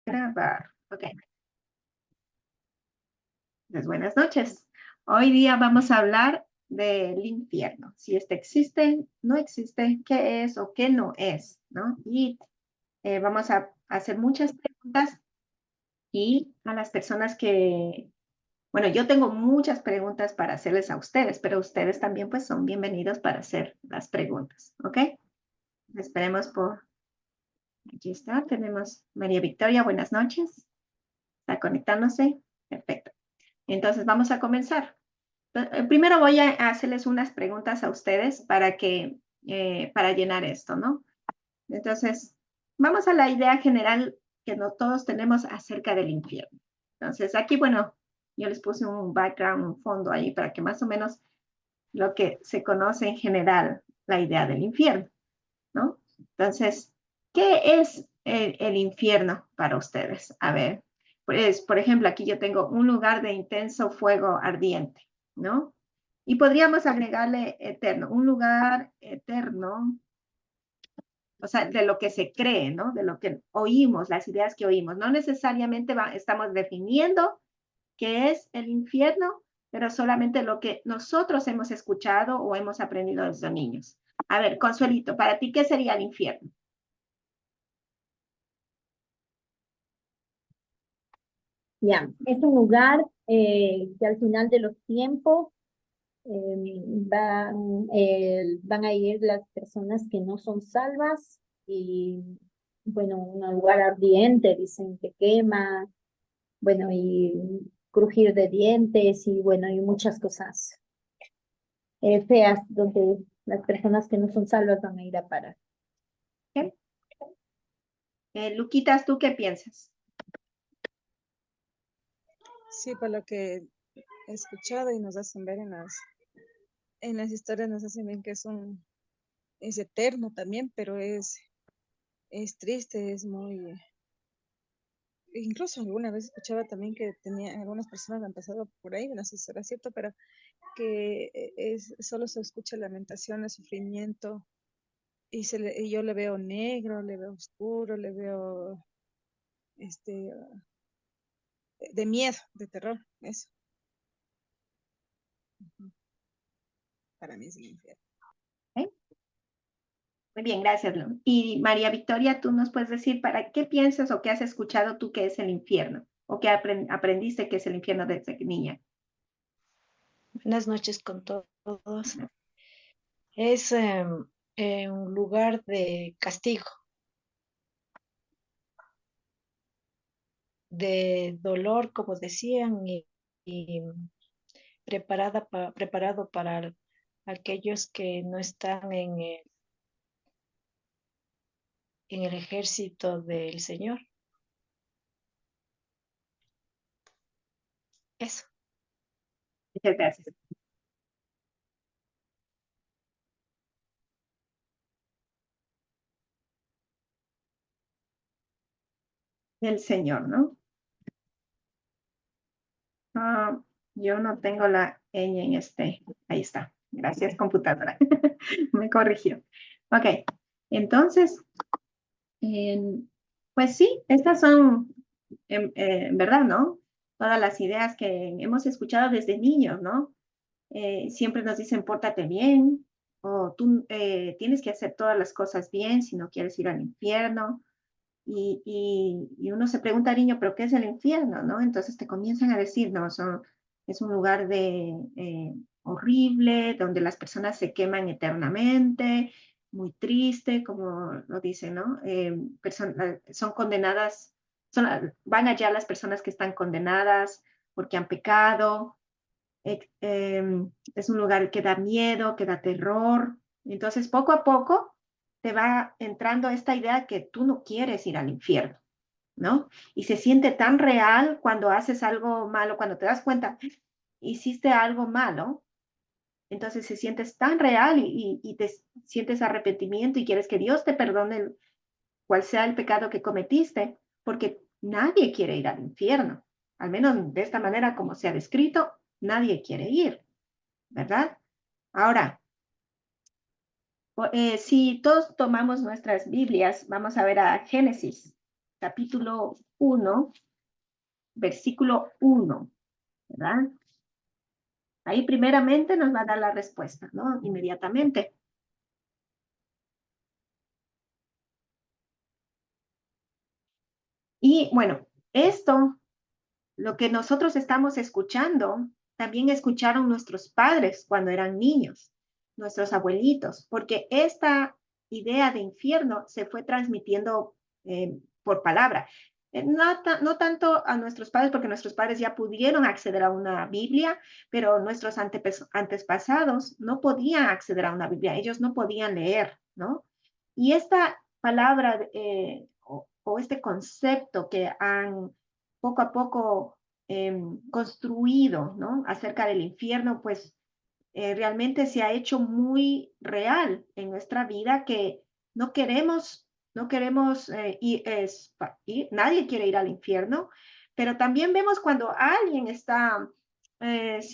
Grabar. Ok. Pues buenas noches. Hoy día vamos a hablar del infierno. Si este existe, no existe, qué es o qué no es, ¿no? Y vamos a hacer muchas preguntas y a las personas que, bueno, yo tengo muchas preguntas para hacerles a ustedes, pero ustedes también pues son bienvenidos para hacer las preguntas, ¿ok? Esperemos por, aquí está, tenemos María Victoria, buenas noches. ¿Está conectándose? Perfecto. Entonces vamos a comenzar. Primero voy a hacerles unas preguntas a ustedes para llenar esto, ¿no? Entonces, vamos a la idea general que no todos tenemos acerca del infierno. Entonces, aquí, bueno, yo les puse un background, un fondo ahí para que más o menos lo que se conoce en general, la idea del infierno, ¿no? Entonces, ¿qué es el infierno para ustedes? A ver, pues, por ejemplo, aquí yo tengo un lugar de intenso fuego ardiente, ¿no? Y podríamos agregarle eterno, un lugar eterno, o sea, de lo que se cree, ¿no? De lo que oímos, las ideas que oímos. No necesariamente estamos definiendo qué es el infierno, pero solamente lo que nosotros hemos escuchado o hemos aprendido desde niños. A ver, Consuelito, para ti, ¿qué sería el infierno? Ya, es un lugar que al final de los tiempos van a ir las personas que no son salvas y, bueno, un lugar ardiente, dicen que quema, bueno, y crujir de dientes y, bueno, y muchas cosas feas donde las personas que no son salvas van a ir a parar. ¿Qué? Luquitas, ¿tú qué piensas? Sí, por lo que he escuchado y nos hacen ver en las historias, nos hacen ver que es eterno también, pero es triste, es muy... Incluso alguna vez escuchaba también que algunas personas han pasado por ahí, no sé si será cierto, pero que solo se escucha lamentación, el sufrimiento, y yo le veo negro, le veo oscuro, le veo este, de miedo, de terror, eso. Ujú. Para mí es el infierno. ¿Eh? Muy bien, gracias, Lu. Y María Victoria, tú nos puedes decir para qué piensas o qué has escuchado tú que es el infierno o qué aprendiste que es el infierno desde niña. Buenas noches con todos. Es un lugar de castigo, de dolor, como decían, y preparado para aquellos que no están en el ejército del Señor. Eso. Muchas gracias. El Señor, ¿no? Ah, yo no tengo la ñ en este. Ahí está. Gracias, computadora. Me corrigió. Ok. Entonces, pues sí, estas son, en verdad, ¿no? Todas las ideas que hemos escuchado desde niños, ¿no? Siempre nos dicen, pórtate bien, o tú tienes que hacer todas las cosas bien si no quieres ir al infierno. Y uno se pregunta, niño, ¿pero qué es el infierno? ¿No? Entonces te comienzan a decir, no, es un lugar horrible, donde las personas se queman eternamente, muy triste, como lo dicen, ¿no? Son condenadas, van allá las personas que están condenadas porque han pecado. Es un lugar que da miedo, que da terror. Entonces, poco a poco te va entrando esta idea que tú no quieres ir al infierno, ¿no? Y se siente tan real cuando haces algo malo, cuando te das cuenta, hiciste algo malo, entonces se sientes tan real y te sientes arrepentimiento y quieres que Dios te perdone cual sea el pecado que cometiste, porque nadie quiere ir al infierno, al menos de esta manera como se ha descrito, nadie quiere ir, ¿verdad? Ahora, si todos tomamos nuestras Biblias, vamos a ver a Génesis, capítulo 1, versículo 1, ¿verdad? Ahí primeramente nos va a dar la respuesta, ¿no? Inmediatamente. Y bueno, esto, lo que nosotros estamos escuchando, también escucharon nuestros padres cuando eran niños, nuestros abuelitos, porque esta idea de infierno se fue transmitiendo por palabra. No tanto a nuestros padres, porque nuestros padres ya pudieron acceder a una Biblia, pero nuestros antepasados no podían acceder a una Biblia, ellos no podían leer, ¿no? Y esta palabra o este concepto que han poco a poco construido, ¿no? Acerca del infierno, pues realmente se ha hecho muy real en nuestra vida que no queremos, ir, nadie quiere ir al infierno, pero también vemos cuando alguien está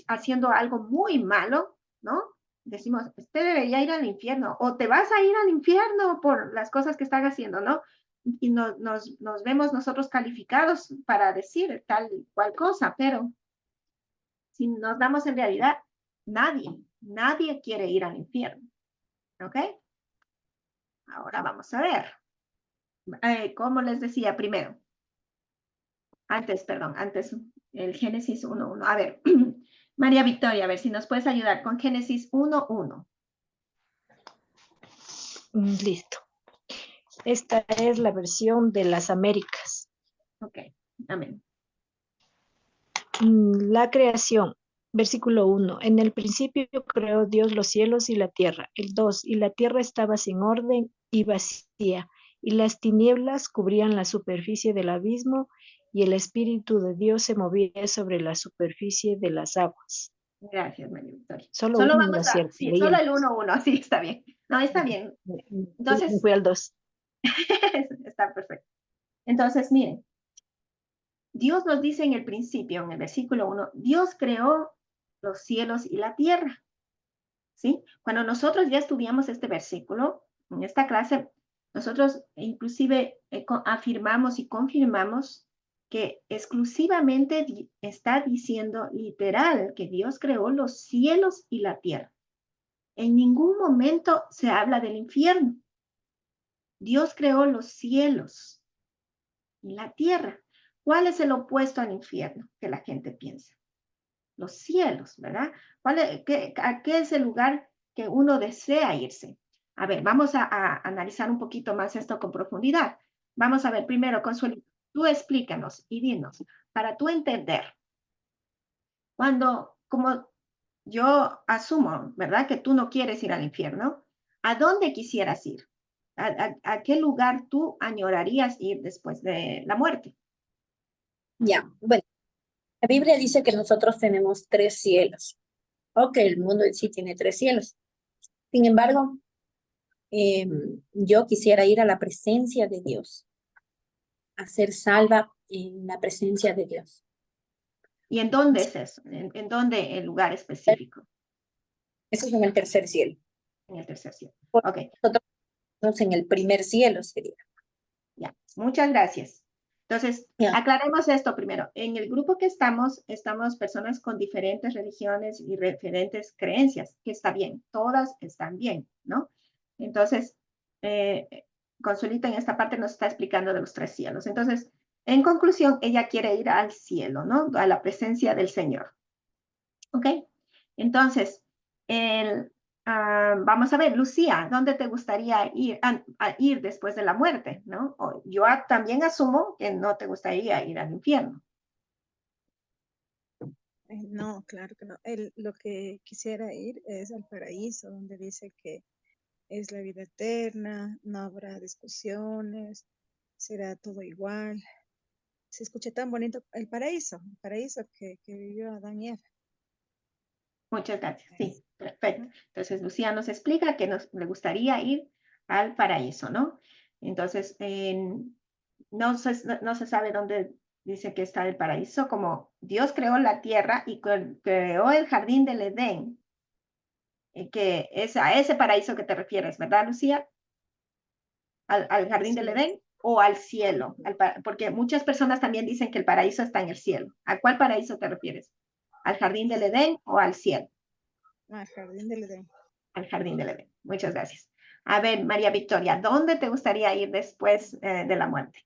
haciendo algo muy malo, ¿no? Decimos, usted debería ir al infierno, o te vas a ir al infierno por las cosas que están haciendo, ¿no? Y nos vemos nosotros calificados para decir tal y cual cosa, pero si nos damos en realidad, nadie quiere ir al infierno, ¿ok? Ahora vamos a ver. Como les decía primero, antes el Génesis 1:1. A ver, María Victoria, a ver si nos puedes ayudar con Génesis 1:1. Listo. Esta es la versión de las Américas. Ok, amén. La creación. Versículo 1. En el principio creó Dios los cielos y la tierra. El 2. Y la tierra estaba sin orden y vacía, y las tinieblas cubrían la superficie del abismo, y el Espíritu de Dios se movía sobre la superficie de las aguas. Gracias, María Victoria. Solo Solo uno, ¿no vamos es a, cierto? sí, solo el 1:1, sí, está bien. No, está bien. Me Entonces, fui al 2. está perfecto. Entonces, miren, Dios nos dice en el principio, en el versículo 1, Dios creó los cielos y la tierra, ¿sí? Cuando nosotros ya estudiamos este versículo, en esta clase, nosotros inclusive afirmamos y confirmamos que exclusivamente está diciendo literal que Dios creó los cielos y la tierra. En ningún momento se habla del infierno. Dios creó los cielos y la tierra. ¿Cuál es el opuesto al infierno que la gente piensa? Los cielos, ¿verdad? ¿A qué es el lugar que uno desea irse? A ver, vamos a analizar un poquito más esto con profundidad. Vamos a ver primero, Consuelo, tú explícanos y dinos, para tú entender, como yo asumo, ¿verdad? Que tú no quieres ir al infierno, ¿a dónde quisieras ir? ¿A qué lugar tú añorarías ir después de la muerte? Ya, bueno, la Biblia dice que nosotros tenemos 3 cielos, o que el mundo en sí tiene 3 cielos. Sin embargo, yo quisiera ir a la presencia de Dios, a ser salva en la presencia de Dios. ¿Y en dónde es eso? ¿En dónde el lugar específico? Eso es en el 3er cielo. En el tercer cielo. Por Ok, nosotros estamos en el 1er cielo sería. ya. Muchas gracias. Entonces, Ya. aclaremos esto primero. En el grupo que estamos personas con diferentes religiones y diferentes creencias, que está bien, todas están bien, ¿no? Entonces, Consuelita en esta parte nos está explicando de los 3 cielos. Entonces, en conclusión, ella quiere ir al cielo, ¿no? A la presencia del Señor. ¿Ok? Entonces, vamos a ver, Lucía, ¿dónde te gustaría ir, a ir después de la muerte? ¿No? Yo también asumo que no te gustaría ir al infierno. No, claro que no. Lo que quisiera ir es al paraíso, donde dice que es la vida eterna, no habrá discusiones, será todo igual. Se escucha tan bonito el paraíso que vivió Adán y Eva. Muchas gracias. Sí, perfecto. Entonces, Lucía nos explica que le gustaría ir al paraíso, ¿no? Entonces, no se sabe dónde dice que está el paraíso, como Dios creó la tierra y creó el jardín del Edén, que es a ese paraíso que te refieres, ¿verdad, Lucía? ¿Al jardín del Así es. Edén? o al cielo? Porque muchas personas también dicen que el paraíso está en el cielo. ¿A cuál paraíso te refieres? ¿Al jardín del Edén o al cielo? Al jardín del Edén. Al jardín del Edén. Muchas gracias. A ver, María Victoria, ¿dónde te gustaría ir después de la muerte?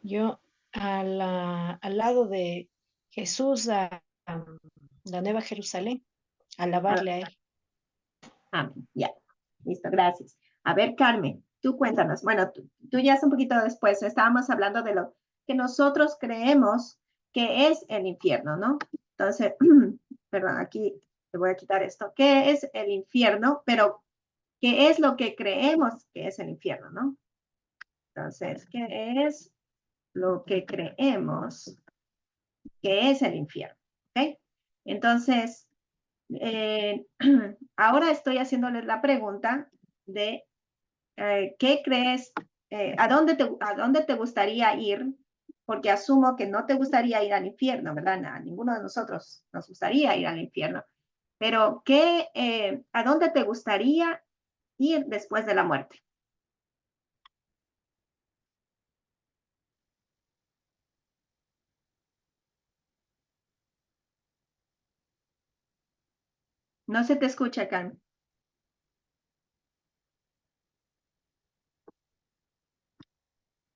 Yo al lado de Jesús, a la Nueva Jerusalén, alabarle a él. Amén. Ya. Listo, gracias. A ver, Carmen, tú cuéntanos. Bueno, tú ya es un poquito después. Estábamos hablando de lo que nosotros creemos que es el infierno, ¿no? Entonces, perdón, aquí te voy a quitar esto. ¿Qué es el infierno? Pero, ¿qué es lo que creemos que es el infierno, no? Entonces, ¿qué es lo que creemos que es el infierno? ¿Ok? Entonces, ahora estoy haciéndoles la pregunta de ¿qué crees? ¿A dónde te gustaría ir? Porque asumo que no te gustaría ir al infierno, ¿verdad? A ninguno de nosotros nos gustaría ir al infierno. Pero ¿a dónde te gustaría ir después de la muerte? No se te escucha, Carmen.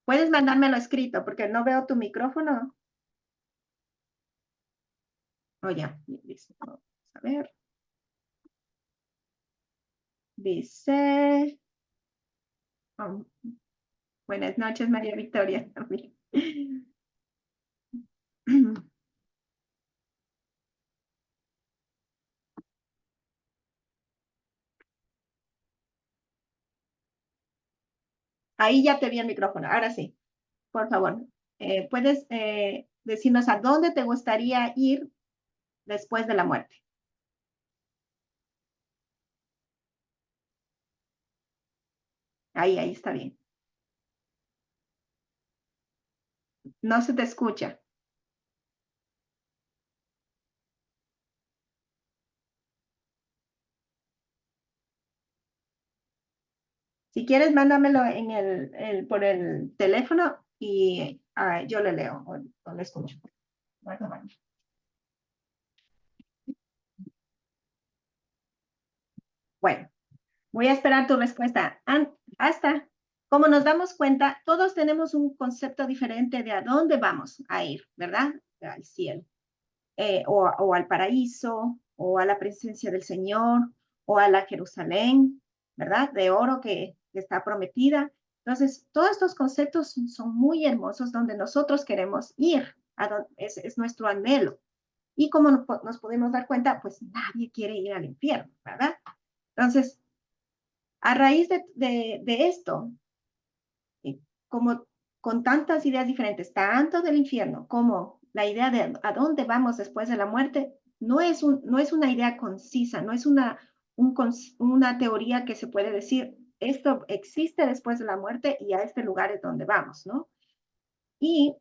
Puedes mandármelo escrito porque no veo tu micrófono. Oh, ya. Listo. Vamos a ver. Dice. Oh, buenas noches, María Victoria. Ahí ya te vi el micrófono. Ahora sí, por favor. ¿Puedes decirnos a dónde te gustaría ir después de la muerte? Ahí está bien. No se te escucha. Si quieres, mándamelo por el teléfono y yo le leo o le escucho. Bueno, voy a esperar tu respuesta. Hasta, como nos damos cuenta, todos tenemos un concepto diferente de a dónde vamos a ir, ¿verdad? Al cielo, o al paraíso, o a la presencia del Señor, o a la Jerusalén, ¿verdad? De oro que está prometida. Entonces, todos estos conceptos son muy hermosos donde nosotros queremos ir, es nuestro anhelo. Y como nos podemos dar cuenta, pues nadie quiere ir al infierno, ¿verdad? Entonces, a raíz de esto, como con tantas ideas diferentes, tanto del infierno como la idea de a dónde vamos después de la muerte, no es una idea concisa, no es una teoría que se puede decir, esto existe después de la muerte y a este lugar es donde vamos, ¿no? Y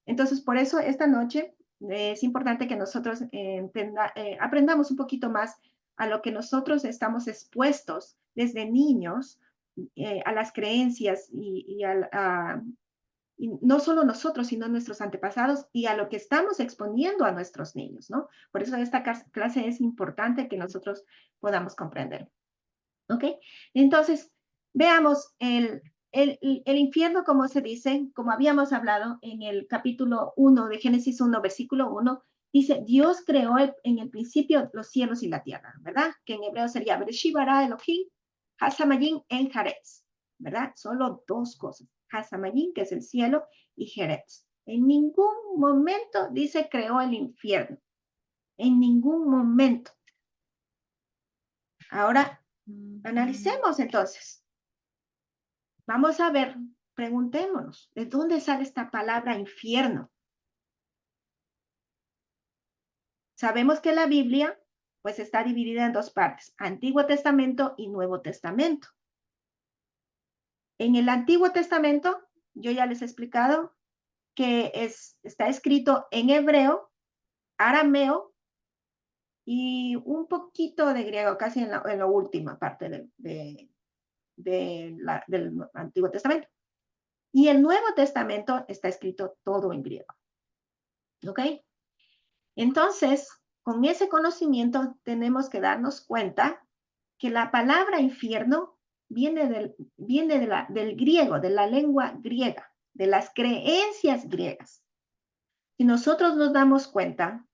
entonces por eso esta noche es importante que nosotros aprendamos un poquito más a lo que nosotros estamos expuestos desde niños, a las creencias y no solo nosotros, sino nuestros antepasados y a lo que estamos exponiendo a nuestros niños, ¿no? Por eso esta clase es importante que nosotros podamos comprender. ¿Ok? Entonces, veamos el infierno, como se dice, como habíamos hablado en el capítulo 1 de Génesis 1, versículo 1, dice, Dios creó en el principio los cielos y la tierra, ¿verdad? Que en hebreo sería Bereshit bara Elohim, Hasamayin en Jerez, ¿verdad? Solo dos cosas, Hasamayin, que es el cielo, y Jerez. En ningún momento dice creó el infierno, en ningún momento. Ahora, analicemos entonces. Vamos a ver, preguntémonos, ¿de dónde sale esta palabra infierno? Sabemos que la Biblia, pues, está dividida en dos partes, Antiguo Testamento y Nuevo Testamento. En el Antiguo Testamento, yo ya les he explicado que está escrito en hebreo, arameo y un poquito de griego, casi en la última parte del Antiguo Testamento. Y el Nuevo Testamento está escrito todo en griego. ¿Ok? Entonces, con ese conocimiento tenemos que darnos cuenta que la palabra infierno viene del griego, de la lengua griega, de las creencias griegas. Si nosotros nos damos cuenta,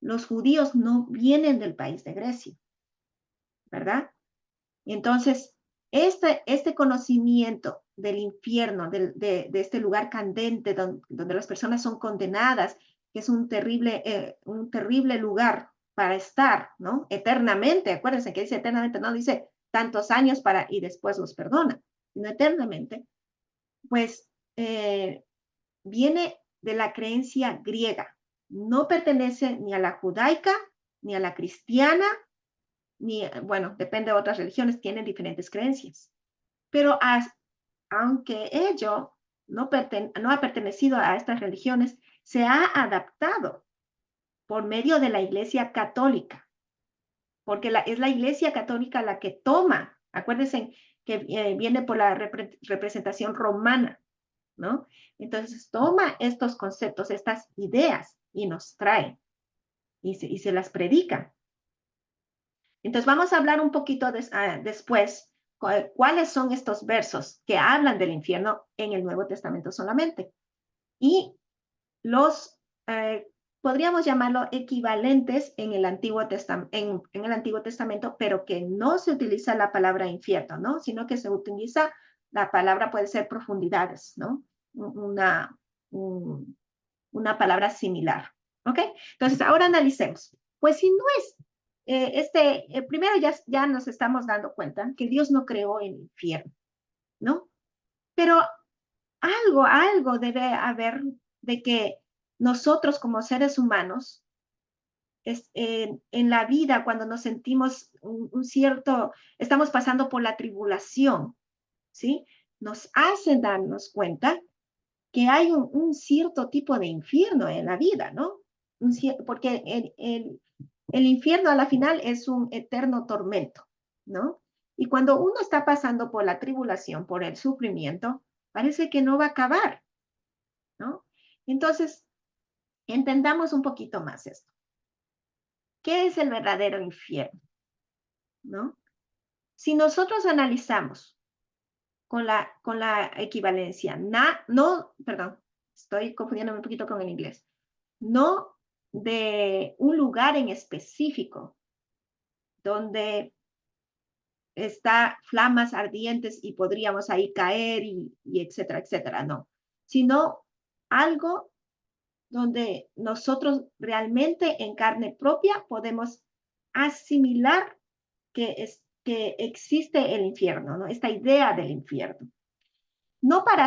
los judíos no vienen del país de Grecia, ¿verdad? Entonces, este conocimiento del infierno, de este lugar candente donde las personas son condenadas, que es un terrible lugar para estar, ¿no? Eternamente, acuérdense que dice eternamente, no dice tantos años y después los perdona, sino eternamente, pues viene de la creencia griega. No pertenece ni a la judaica, ni a la cristiana, bueno, depende de otras religiones, tienen diferentes creencias. Pero aunque ello no ha pertenecido a estas religiones, se ha adaptado por medio de la Iglesia Católica, porque es la Iglesia Católica la que toma, acuérdense que viene por la representación romana, ¿no? Entonces toma estos conceptos, estas ideas y nos trae y se las predica. Entonces vamos a hablar un poquito después cuáles son estos versos que hablan del infierno en el Nuevo Testamento solamente. Y podríamos llamarlo equivalentes en el Antiguo Testamento, pero que no se utiliza la palabra infierno, ¿no? Sino que se utiliza la palabra, puede ser profundidades, ¿no? Una palabra similar, ¿ok? Entonces ahora analicemos. Pues si no es primero ya nos estamos dando cuenta que Dios no creó el infierno, ¿no? Pero algo debe haber de que nosotros como seres humanos, en la vida, cuando nos sentimos estamos pasando por la tribulación, ¿sí? Nos hacen darnos cuenta que hay un cierto tipo de infierno en la vida, ¿no? Porque el infierno a la final es un eterno tormento, ¿no? Y cuando uno está pasando por la tribulación, por el sufrimiento, parece que no va a acabar, ¿no? Entonces, entendamos un poquito más esto. ¿Qué es el verdadero infierno? ¿No? Si nosotros analizamos con la equivalencia, estoy confundiéndome un poquito con el inglés, no de un lugar en específico donde está flamas ardientes y podríamos ahí caer y etcétera, etcétera, no, sino algo donde nosotros realmente en carne propia podemos asimilar que existe el infierno, ¿no? Esta idea del infierno. No para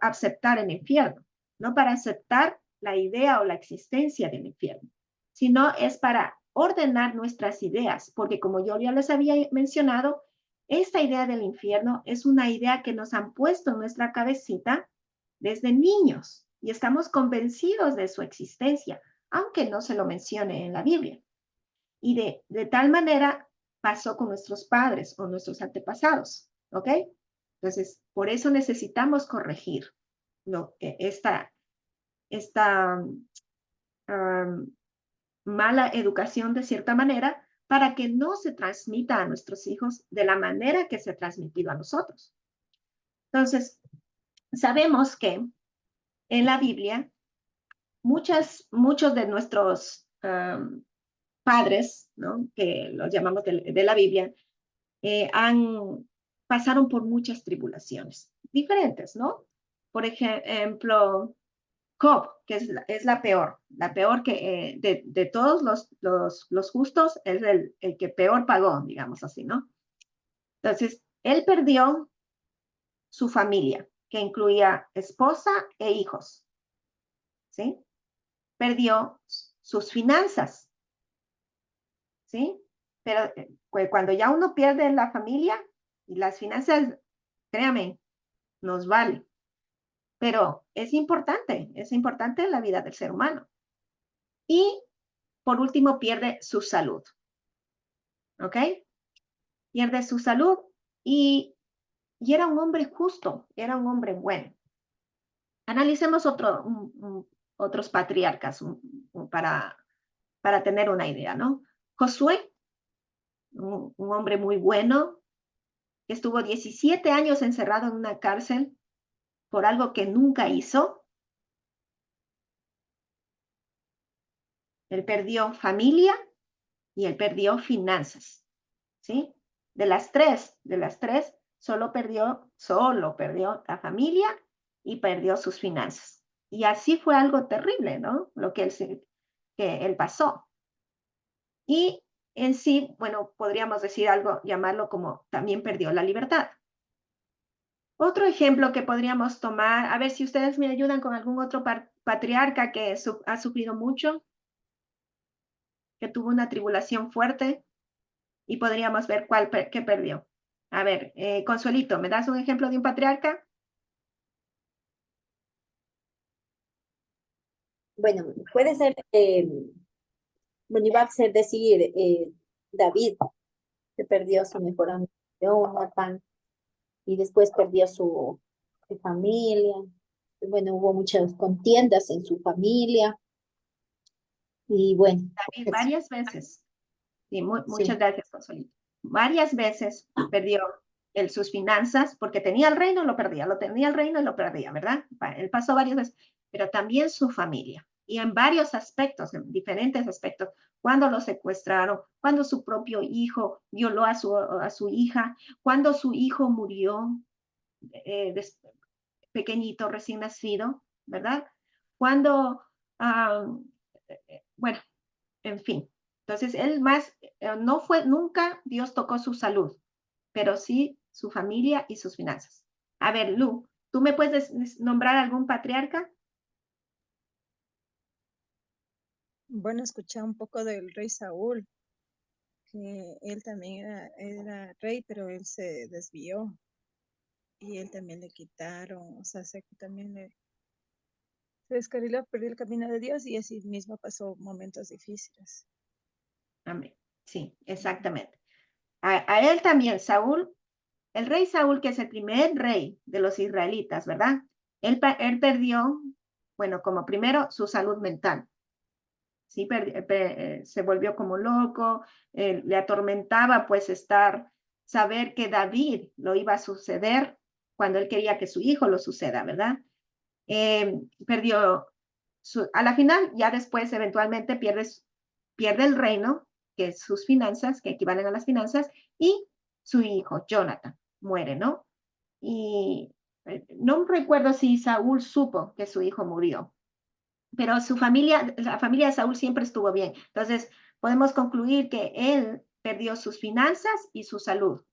aceptar el infierno, no para aceptar la idea o la existencia del infierno, sino es para ordenar nuestras ideas, porque como yo ya les había mencionado, esta idea del infierno es una idea que nos han puesto en nuestra cabecita desde niños y estamos convencidos de su existencia, aunque no se lo mencione en la Biblia. Y de tal manera pasó con nuestros padres o nuestros antepasados, ¿ok? Entonces, por eso necesitamos corregir esta mala educación de cierta manera para que no se transmita a nuestros hijos de la manera que se ha transmitido a nosotros. Entonces, sabemos que en la Biblia muchos de nuestros padres, ¿no? Que los llamamos de la Biblia, pasaron por muchas tribulaciones diferentes, ¿no? Por ejemplo, Job, que es la peor que de todos los justos, es el que peor pagó, digamos así, ¿no? Entonces, él perdió su familia, que incluía esposa e hijos, ¿sí? Perdió sus finanzas, ¿sí? Pero cuando ya uno pierde la familia y las finanzas, créame, nos vale. Pero es importante la vida del ser humano. Y por último, pierde su salud. ¿Ok? Pierde su salud y y era un hombre justo, era un hombre bueno. Analicemos otros patriarcas para tener una idea, ¿no? Josué, un hombre muy bueno, que estuvo 17 años encerrado en una cárcel por algo que nunca hizo. Él perdió familia y él perdió finanzas, ¿sí? De las tres, solo perdió la familia y perdió sus finanzas. Y así fue algo terrible, ¿no? Lo que él pasó. Y en sí, bueno, podríamos decir algo, llamarlo como también perdió la libertad. Otro ejemplo que podríamos tomar, a ver si ustedes me ayudan con algún otro patriarca que ha sufrido mucho, que tuvo una tribulación fuerte, y podríamos ver qué perdió. A ver, Consuelito, ¿me das un ejemplo de un patriarca? Bueno, puede ser, bueno, iba a ser decir David, que perdió a su mejor amigo Jonathan, y después perdió su familia. Bueno, hubo muchas contiendas en su familia, y bueno, David, pues, varias veces. Sí, muchas sí, gracias, Consuelito. Varias veces perdió sus finanzas, porque tenía el reino, lo perdía, lo tenía el reino y lo perdía, ¿verdad? Él pasó varias veces, pero también su familia. Y en varios aspectos, en diferentes aspectos, cuando lo secuestraron, cuando su propio hijo violó a su hija, cuando su hijo murió pequeñito, recién nacido, ¿verdad? Cuando, bueno, en fin. Entonces, no fue, nunca Dios tocó su salud, pero sí su familia y sus finanzas. A ver, Lu, ¿tú me puedes nombrar algún patriarca? Bueno, escuché un poco del rey Saúl, que él también era rey, pero él se desvió y él también le quitaron, o sea, también se descarriló, perdió el camino de Dios y así mismo pasó momentos difíciles. Amén. Sí, exactamente. A él también, Saúl, el rey Saúl, que es el primer rey de los israelitas, ¿verdad? Él perdió, bueno, como primero, su salud mental. Sí, se volvió como loco, le atormentaba pues saber que David lo iba a suceder cuando él quería que su hijo lo suceda, ¿verdad? Perdió, a la final, ya después eventualmente pierde el reino, que es sus finanzas, que equivalen a las finanzas, y su hijo, Jonathan, muere, ¿no? Y no recuerdo si Saúl supo que su hijo murió, pero la familia de Saúl siempre estuvo bien. Entonces, podemos concluir que él perdió sus finanzas y su salud,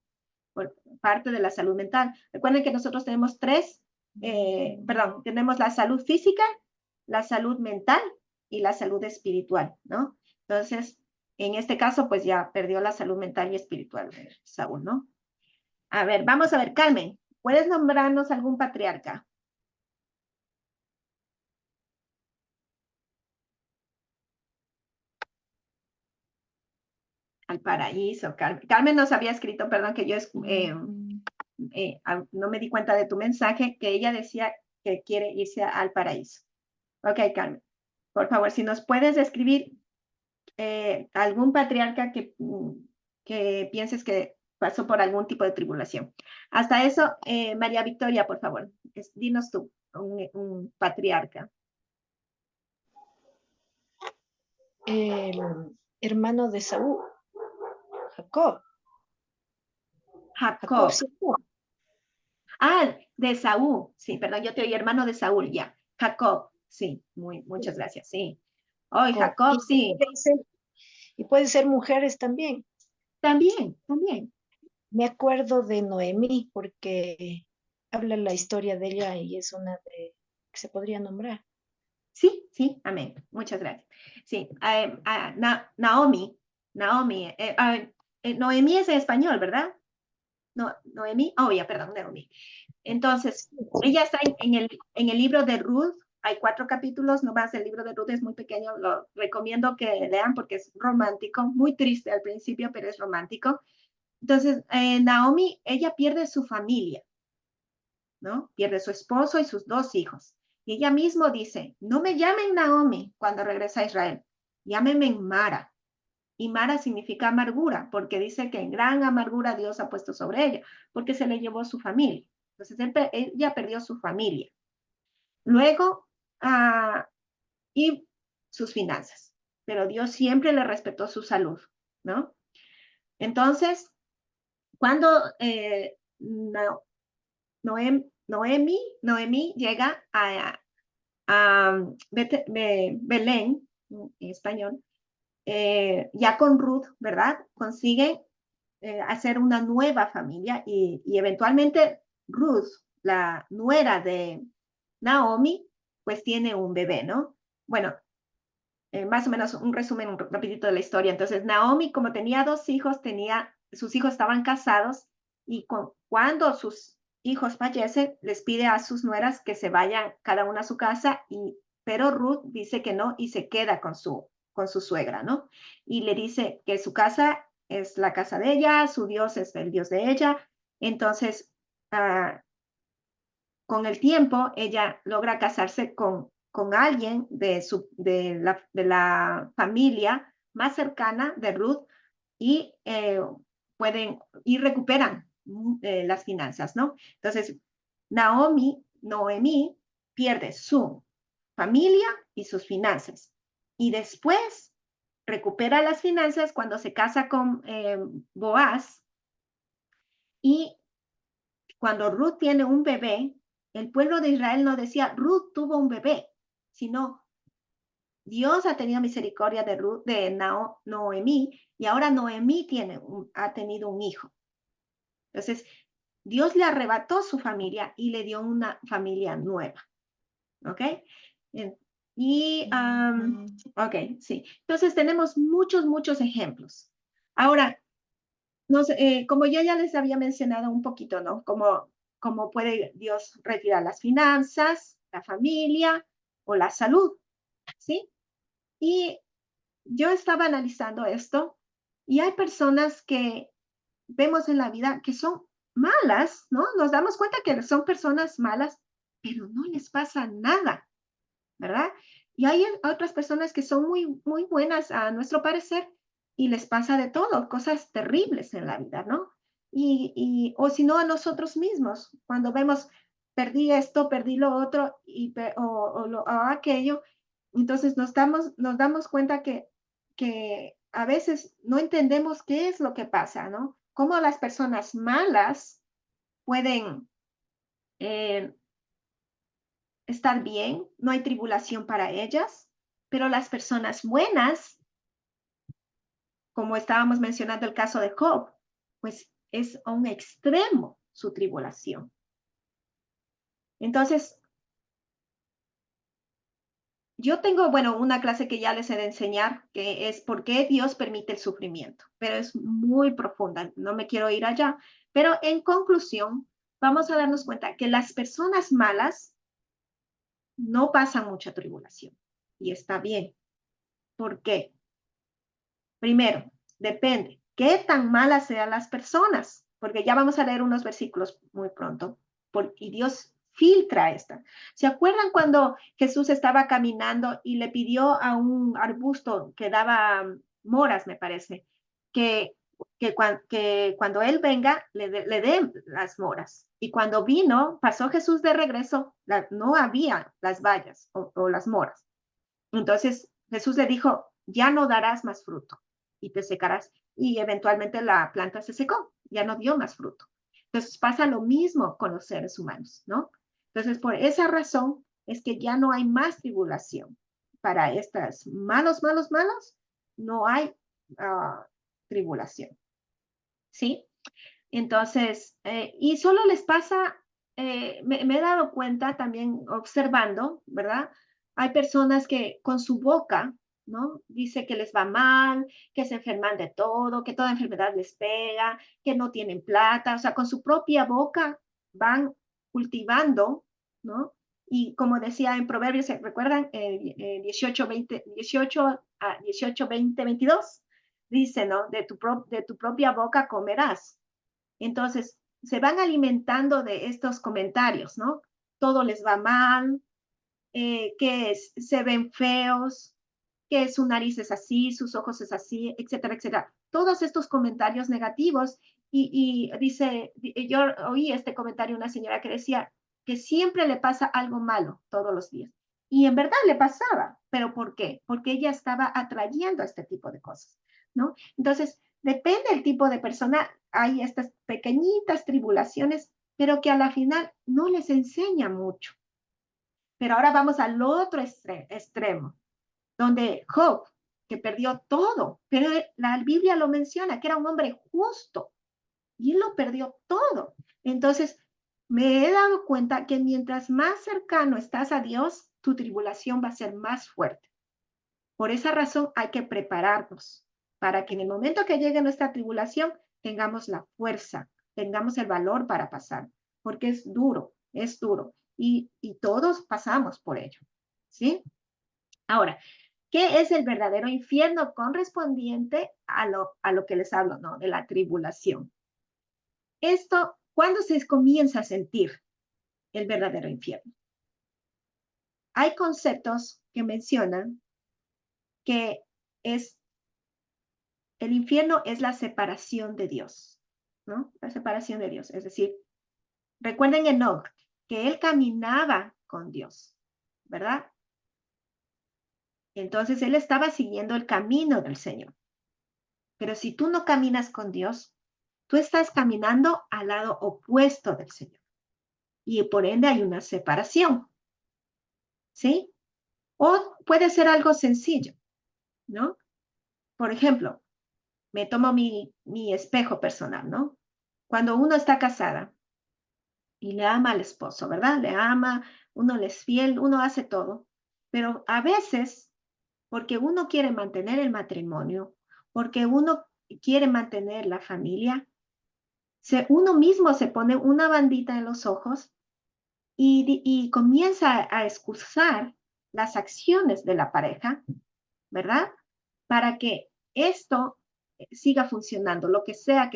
por parte de la salud mental. Recuerden que nosotros tenemos tenemos la salud física, la salud mental y la salud espiritual, ¿no? Entonces, en este caso, pues ya perdió la salud mental y espiritual Saúl, ¿no? A ver, vamos a ver, Carmen, ¿puedes nombrarnos algún patriarca? Al paraíso. Carmen nos había escrito, perdón, que yo no me di cuenta de tu mensaje, que ella decía que quiere irse al paraíso. Ok, Carmen, por favor, si nos puedes describir algún patriarca que pienses que pasó por algún tipo de tribulación. Hasta eso, María Victoria, por favor, dinos tú, un patriarca. El hermano de Saúl, Jacob. Jacob, Jacob. sí, no. Ah, de Saúl. Sí, perdón, yo te oí hermano de Saúl, ya. Jacob, sí, muchas gracias, sí. Hoy Oh, Jacob, sí. y puede ser mujeres también. También, también. Me acuerdo de Noemí porque habla la historia de ella y es una de que se podría nombrar. Sí, sí, amén. Muchas gracias. Sí, Naomi, Noemí es en español, ¿verdad? No, Noemí, ya, perdón, Naomi. Entonces, ella está en el libro de Ruth, hay 4 capítulos nomás, el libro de Ruth es muy pequeño, lo recomiendo que lean porque es romántico, muy triste al principio, pero es romántico. Entonces, Naomi, ella pierde su familia, ¿no? Pierde su esposo y sus 2 hijos. Y ella mismo dice, no me llamen Naomi cuando regresa a Israel, llámenme Mara. Y Mara significa amargura, porque dice que en gran amargura Dios ha puesto sobre ella, porque se le llevó su familia. Entonces ella perdió su familia. Luego, y sus finanzas. Pero Dios siempre le respetó su salud, ¿no? Entonces, cuando Noemí llega a Belén, en español, ya con Ruth, ¿verdad? Consigue hacer una nueva familia y eventualmente Ruth, la nuera de Naomi, pues tiene un bebé, ¿no? Bueno, más o menos un resumen rapidito de la historia. Entonces, Naomi, como tenía 2 hijos, sus hijos estaban casados y cuando sus hijos fallecen, les pide a sus nueras que se vayan cada una a su casa, pero Ruth dice que no y se queda con su suegra, ¿no? Y le dice que su casa es la casa de ella, su Dios es el Dios de ella. Entonces, con el tiempo, ella logra casarse con alguien de la familia más cercana de Ruth y recuperan las finanzas, ¿no? Entonces, Noemí pierde su familia y sus finanzas. Y después recupera las finanzas cuando se casa con Boaz. Y cuando Ruth tiene un bebé, el pueblo de Israel no decía, Ruth tuvo un bebé, sino Dios ha tenido misericordia de Noemí, y ahora Noemí ha tenido un hijo. Entonces, Dios le arrebató su familia y le dio una familia nueva. ¿Ok? Ok, sí. Entonces, tenemos muchos ejemplos. Ahora, como yo ya les había mencionado un poquito, ¿no? Cómo puede Dios retirar las finanzas, la familia o la salud, ¿sí? Y yo estaba analizando esto y hay personas que vemos en la vida que son malas, ¿no? Nos damos cuenta que son personas malas, pero no les pasa nada, ¿verdad? Y hay otras personas que son muy buenas a nuestro parecer y les pasa de todo, cosas terribles en la vida, ¿no? O si no, a nosotros mismos, cuando vemos, perdí esto, perdí lo otro, o aquello, entonces nos damos cuenta que a veces no entendemos qué es lo que pasa, ¿no? Cómo las personas malas pueden estar bien, no hay tribulación para ellas, pero las personas buenas, como estábamos mencionando el caso de Job, pues es a un extremo su tribulación. Entonces, yo tengo, bueno, una clase que ya les he de enseñar, que es por qué Dios permite el sufrimiento, pero es muy profunda, no me quiero ir allá. Pero en conclusión, vamos a darnos cuenta que las personas malas no pasan mucha tribulación y está bien. ¿Por qué? Primero, depende qué tan malas sean las personas, porque ya vamos a leer unos versículos muy pronto, y Dios filtra esta. ¿Se acuerdan cuando Jesús estaba caminando y le pidió a un arbusto que daba moras, me parece, que cuando Él venga le dé las moras? Y cuando vino, pasó Jesús de regreso, no había las bayas o las moras. Entonces Jesús le dijo, ya no darás más fruto y te secarás. Y eventualmente la planta se secó, ya no dio más fruto. Entonces pasa lo mismo con los seres humanos, ¿no? Entonces por esa razón es que ya no hay más tribulación. Para estas malos, no hay tribulación, ¿sí? Entonces, y solo les pasa, me he dado cuenta también observando, ¿verdad? Hay personas que con su boca, ¿no? Dice que les va mal, que se enferman de todo, que toda enfermedad les pega, que no tienen plata, o sea, con su propia boca van cultivando, ¿no? Y como decía en Proverbios, ¿se recuerdan? 18, 20, 22, dice, ¿no? De tu propia boca comerás. Entonces, se van alimentando de estos comentarios, ¿no? Todo les va mal, se ven feos, que su nariz es así, sus ojos es así, etcétera, etcétera. Todos estos comentarios negativos y dice, yo oí este comentario de una señora que decía que siempre le pasa algo malo todos los días. Y en verdad le pasaba, pero ¿por qué? Porque ella estaba atrayendo este tipo de cosas, ¿no? Entonces, depende del tipo de persona, hay estas pequeñitas tribulaciones, pero que a la final no les enseña mucho. Pero ahora vamos al otro extremo, donde Job, que perdió todo, pero la Biblia lo menciona, que era un hombre justo, y él lo perdió todo. Entonces, me he dado cuenta que mientras más cercano estás a Dios, tu tribulación va a ser más fuerte. Por esa razón hay que prepararnos para que en el momento que llegue nuestra tribulación tengamos la fuerza, tengamos el valor para pasar, porque es duro y todos pasamos por ello, ¿sí? Ahora, ¿qué es el verdadero infierno correspondiente a lo que les hablo, ¿no? De la tribulación. Esto, ¿cuándo se comienza a sentir el verdadero infierno? Hay conceptos que mencionan que el infierno es la separación de Dios, ¿no? La separación de Dios. Es decir, recuerden Enoch, que él caminaba con Dios, ¿verdad? Entonces él estaba siguiendo el camino del Señor. Pero si tú no caminas con Dios, tú estás caminando al lado opuesto del Señor. Y por ende hay una separación, ¿sí? O puede ser algo sencillo, ¿no? Por ejemplo, me tomo mi espejo personal, ¿no? Cuando uno está casada y le ama al esposo, ¿verdad? Le ama, uno le es fiel, uno hace todo. Pero a veces, porque uno quiere mantener el matrimonio, porque uno quiere mantener la familia, uno mismo se pone una bandita en los ojos y comienza a excusar las acciones de la pareja, ¿verdad? Para que esto siga funcionando, lo que sea,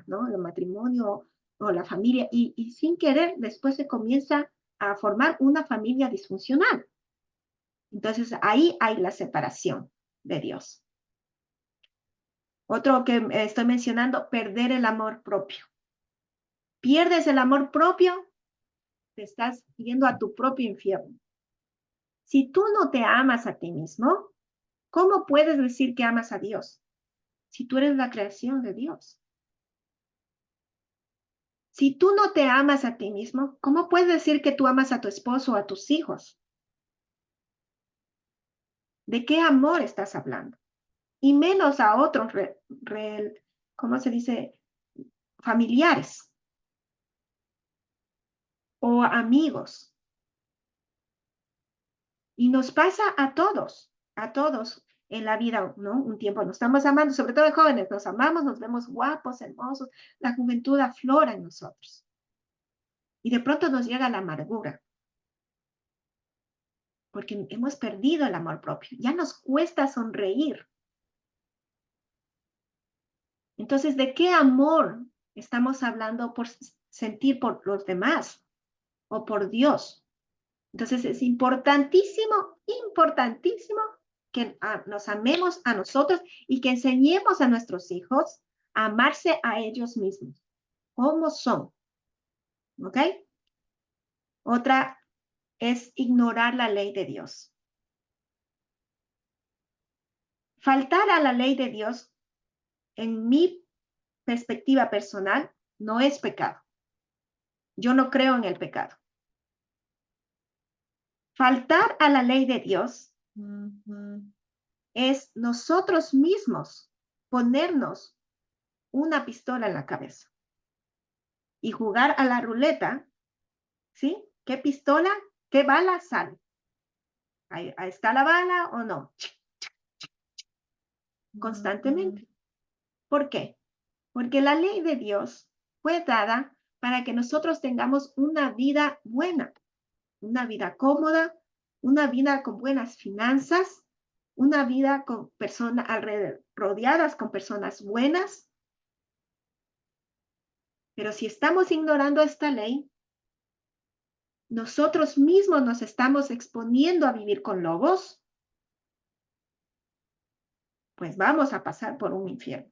¿no? El matrimonio o la familia, y sin querer después se comienza a formar una familia disfuncional. Entonces ahí hay la separación de Dios. Otro que estoy mencionando, perder el amor propio. Pierdes el amor propio, te estás yendo a tu propio infierno. Si tú no te amas a ti mismo, ¿cómo puedes decir que amas a Dios? Si tú eres la creación de Dios. Si tú no te amas a ti mismo, ¿cómo puedes decir que tú amas a tu esposo o a tus hijos? ¿De qué amor estás hablando? Y menos a otros, ¿cómo se dice? Familiares o amigos. Y nos pasa a todos en la vida, ¿no? Un tiempo nos estamos amando, sobre todo de jóvenes, nos amamos, nos vemos guapos, hermosos, la juventud aflora en nosotros. Y de pronto nos llega la amargura, porque hemos perdido el amor propio, ya nos cuesta sonreír. Entonces, ¿de qué amor estamos hablando por sentir por los demás o por Dios? Entonces, es importantísimo, importantísimo que nos amemos a nosotros y que enseñemos a nuestros hijos a amarse a ellos mismos, como son. ¿Ok? Otra es ignorar la ley de Dios. Faltar a la ley de Dios, en mi perspectiva personal, no es pecado. Yo no creo en el pecado. Faltar a la ley de Dios es nosotros mismos ponernos una pistola en la cabeza y jugar a la ruleta, ¿sí? ¿Qué pistola, qué bala sale? ¿Ahí está la bala o no? Constantemente. ¿Por qué? Porque la ley de Dios fue dada para que nosotros tengamos una vida buena, una vida cómoda, una vida con buenas finanzas, una vida con personas alrededor, rodeadas con personas buenas. Pero si estamos ignorando esta ley, nosotros mismos nos estamos exponiendo a vivir con lobos, pues vamos a pasar por un infierno.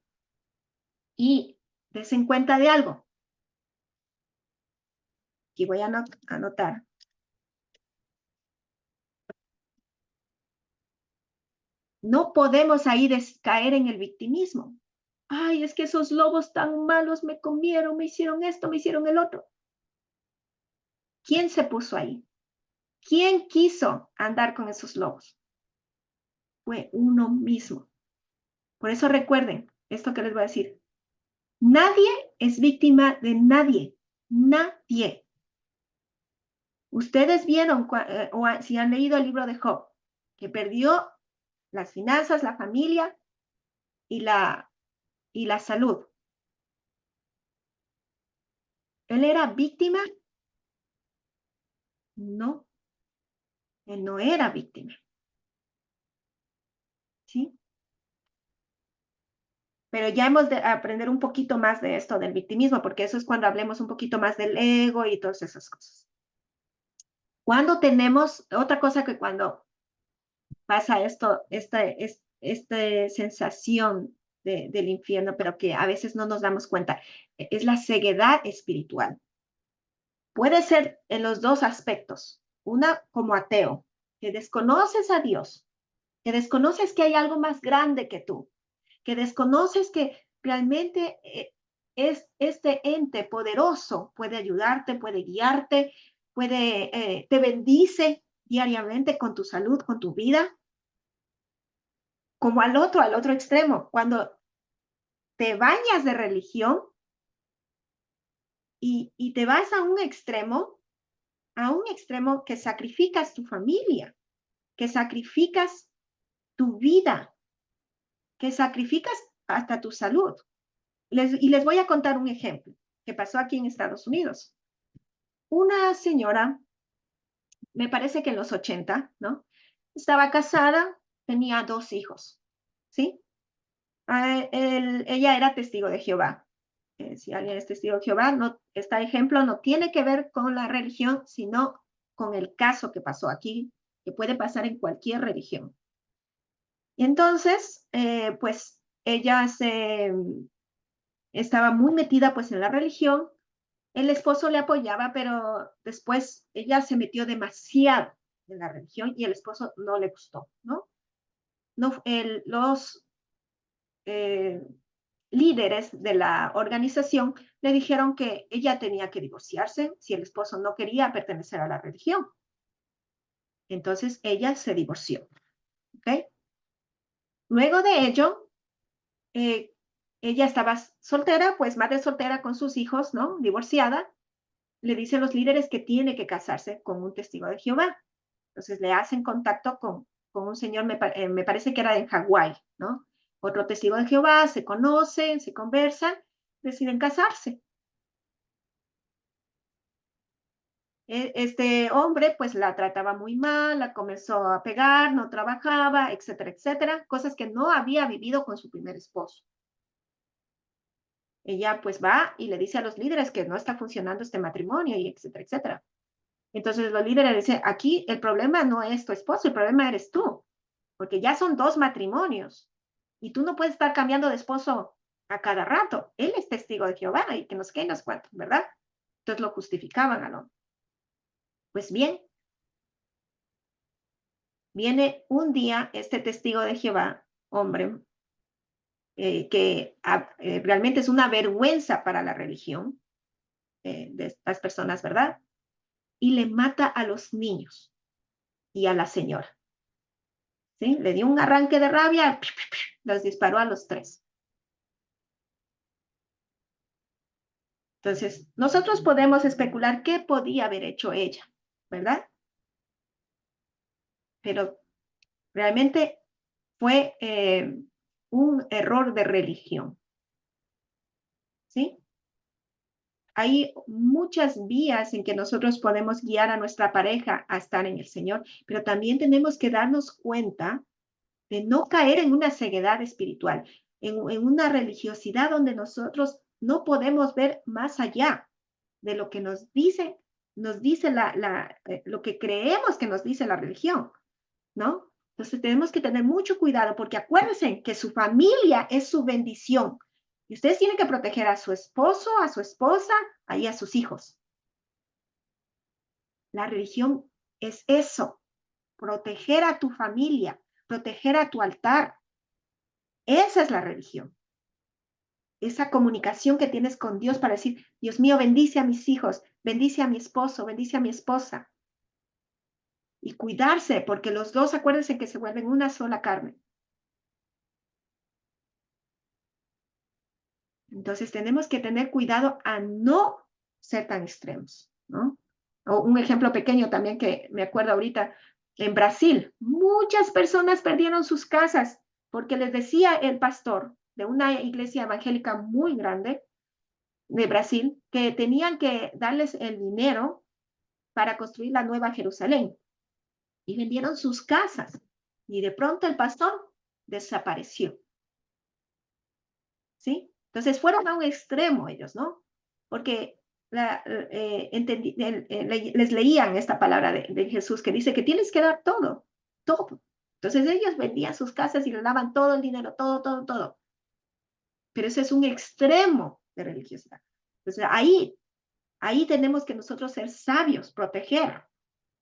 Y desen cuenta de algo. Aquí voy a anotar. No podemos ahí caer en el victimismo. Ay, es que esos lobos tan malos me comieron, me hicieron esto, me hicieron el otro. ¿Quién se puso ahí? ¿Quién quiso andar con esos lobos? Fue uno mismo. Por eso recuerden esto que les voy a decir. Nadie es víctima de nadie. Nadie. Ustedes vieron, o si han leído el libro de Job, que perdió las finanzas, la familia y la salud. ¿Él era víctima? No, él no era víctima. ¿Sí? Pero ya hemos de aprender un poquito más de esto del victimismo, porque eso es cuando hablemos un poquito más del ego y todas esas cosas. Cuando tenemos, otra cosa que cuando pasa esto, esta sensación del infierno, pero que a veces no nos damos cuenta, es la ceguedad espiritual. Puede ser en los dos aspectos. Una como ateo, que desconoces a Dios, que desconoces que hay algo más grande que tú, que desconoces que realmente es este ente poderoso, puede ayudarte, puede guiarte, te bendice diariamente con tu salud, con tu vida, como al otro extremo, cuando te bañas de religión y te vas a un extremo que sacrificas tu familia, que sacrificas tu vida, que sacrificas hasta tu salud. Y les voy a contar un ejemplo que pasó aquí en Estados Unidos. Una señora, me parece que en los 80, ¿no? Estaba casada, tenía 2 hijos, ¿sí? Ella era testigo de Jehová. Si alguien es testigo de Jehová, no, este ejemplo no tiene que ver con la religión, sino con el caso que pasó aquí, que puede pasar en cualquier religión. Y entonces, pues ella estaba muy metida pues en la religión. El esposo le apoyaba, pero después ella se metió demasiado en la religión y el esposo no le gustó, ¿no? Los líderes de la organización le dijeron que ella tenía que divorciarse si el esposo no quería pertenecer a la religión. Entonces ella se divorció, ¿ok? Luego de ello, ella estaba soltera, pues madre soltera con sus hijos, ¿no? Divorciada. Le dicen los líderes que tiene que casarse con un testigo de Jehová. Entonces le hacen contacto con un señor, me parece que era en Hawái, ¿no? Otro testigo de Jehová, se conocen, se conversan, deciden casarse. Este hombre pues la trataba muy mal, la comenzó a pegar, no trabajaba, etcétera, etcétera, cosas que no había vivido con su primer esposo. Ella pues va y le dice a los líderes que no está funcionando este matrimonio y etcétera, etcétera. Entonces los líderes dicen, aquí el problema no es tu esposo, el problema eres tú, porque ya son 2 matrimonios y tú no puedes estar cambiando de esposo a cada rato. Él es testigo de Jehová y que nos quede nos cuenta, ¿verdad? Entonces lo justificaban al hombre. Pues bien, viene un día este testigo de Jehová, hombre, que realmente es una vergüenza para la religión de estas personas, ¿verdad? Y le mata a los niños y a la señora. ¿Sí? Le dio un arranque de rabia, los disparó a los 3. Entonces, nosotros podemos especular qué podía haber hecho ella, ¿verdad? Pero realmente fue un error de religión, ¿sí? Hay muchas vías en que nosotros podemos guiar a nuestra pareja a estar en el Señor, pero también tenemos que darnos cuenta de no caer en una ceguedad espiritual, en una religiosidad donde nosotros No podemos ver más allá de lo que nos dice lo que creemos que nos dice la religión, ¿no? Entonces tenemos que tener mucho cuidado porque acuérdense que su familia es su bendición. Y ustedes tienen que proteger a su esposo, a su esposa, y a sus hijos. La religión es eso, proteger a tu familia, proteger a tu altar. Esa es la religión. Esa comunicación que tienes con Dios para decir, Dios mío, bendice a mis hijos, bendice a mi esposo, bendice a mi esposa. Y cuidarse, porque los dos, acuérdense que se vuelven una sola carne. Entonces tenemos que tener cuidado a no ser tan extremos, ¿no? O un ejemplo pequeño también que me acuerdo ahorita, en Brasil, muchas personas perdieron sus casas porque les decía el pastor de una iglesia evangélica muy grande de Brasil que tenían que darles el dinero para construir la Nueva Jerusalén y vendieron sus casas y de pronto el pastor desapareció, ¿sí? Entonces fueron a un extremo ellos, ¿no? Porque les leían esta palabra de Jesús que dice que tienes que dar todo, todo. Entonces ellos vendían sus casas y le daban todo el dinero, todo, todo, todo. Pero ese es un extremo de religiosidad. Entonces ahí tenemos que nosotros ser sabios, proteger.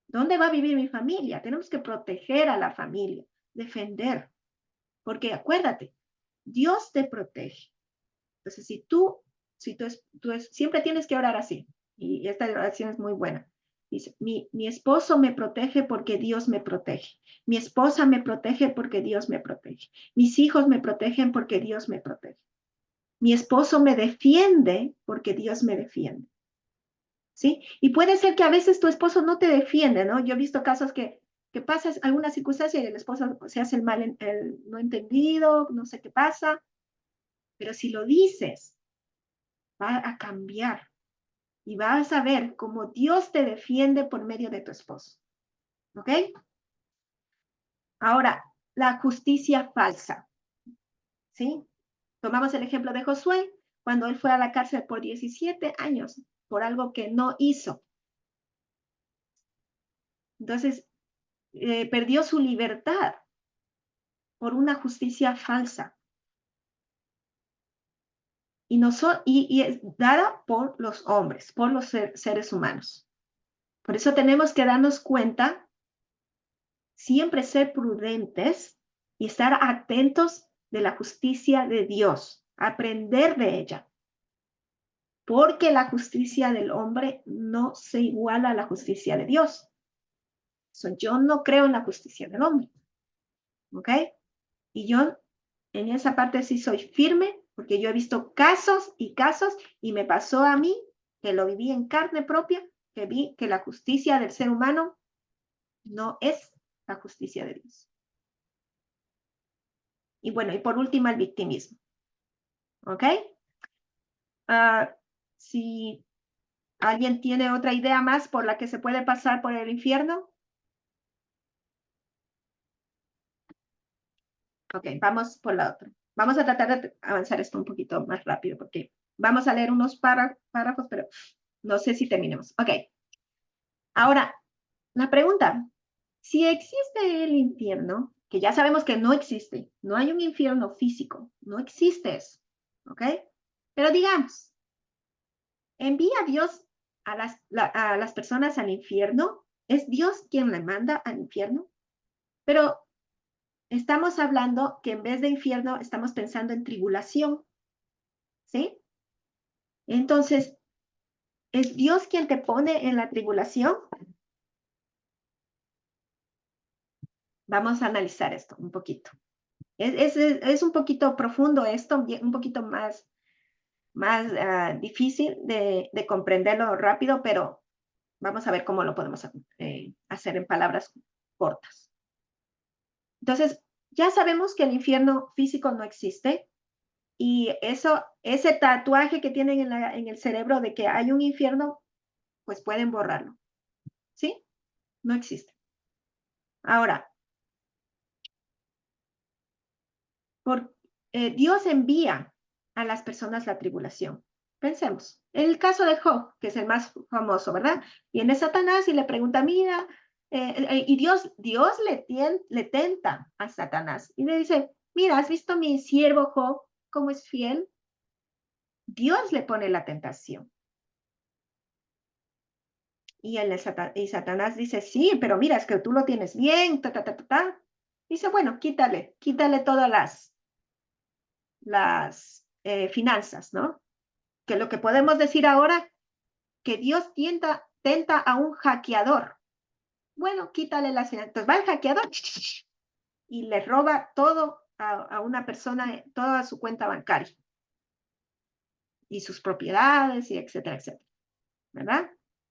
¿Dónde va a vivir mi familia? Tenemos que proteger a la familia, defender. Porque acuérdate, Dios te protege. Entonces, siempre tienes que orar así. Y esta oración es muy buena. Dice, mi esposo me protege porque Dios me protege. Mi esposa me protege porque Dios me protege. Mis hijos me protegen porque Dios me protege. Mi esposo me defiende porque Dios me defiende. ¿Sí? Y puede ser que a veces tu esposo no te defiende, ¿no? Yo he visto casos que pasas alguna circunstancia y el esposo se hace el no entendido, no sé qué pasa, pero si lo dices, va a cambiar y vas a ver cómo Dios te defiende por medio de tu esposo. ¿Ok? Ahora, la justicia falsa. ¿Sí? Tomamos el ejemplo de Josué, cuando él fue a la cárcel por 17 años por algo que no hizo. Entonces, perdió su libertad por una justicia falsa. Y es dada por los hombres, por los seres humanos. Por eso tenemos que darnos cuenta, siempre ser prudentes y estar atentos de la justicia de Dios, aprender de ella. Porque la justicia del hombre no se iguala a la justicia de Dios. Yo no creo en la justicia del hombre. ¿Ok? Y yo en esa parte sí soy firme, porque yo he visto casos y me pasó a mí, que lo viví en carne propia, que vi que la justicia del ser humano no es la justicia de Dios. Y bueno, y por último, el victimismo. ¿Ok? Si alguien tiene otra idea más por la que se puede pasar por el infierno. Ok, vamos por la otra. Vamos a tratar de avanzar esto un poquito más rápido porque vamos a leer unos párrafos, pero no sé si terminemos. Ok. Ahora, la pregunta, si existe el infierno, que ya sabemos que no existe, no hay un infierno físico, no existe eso, ¿ok? Pero digamos, ¿envía Dios a las personas al infierno? ¿Es Dios quien le manda al infierno? Pero estamos hablando que en vez de infierno estamos pensando en tribulación, ¿sí? Entonces, ¿es Dios quien te pone en la tribulación? Vamos a analizar esto un poquito. Es un poquito profundo esto, un poquito más difícil de comprenderlo rápido, pero vamos a ver cómo lo podemos hacer en palabras cortas. Entonces, ya sabemos que el infierno físico no existe y ese tatuaje que tienen en el cerebro de que hay un infierno, pues pueden borrarlo. ¿Sí? No existe. Ahora, Dios envía a las personas la tribulación. Pensemos, el caso de Job, que es el más famoso, ¿verdad? Viene Satanás y le pregunta, mira, y Dios le tenta a Satanás y le dice, mira, ¿has visto mi siervo Job, cómo es fiel? Dios le pone la tentación. Y Satanás dice, sí, pero mira, es que tú lo tienes bien, Dice, bueno, quítale todas las finanzas, ¿no? Que lo que podemos decir ahora, que Dios tenta a un hackeador. Bueno, quítale las finanzas. Entonces va el hackeador y le roba todo a una persona, toda su cuenta bancaria y sus propiedades y etcétera, etcétera. ¿Verdad?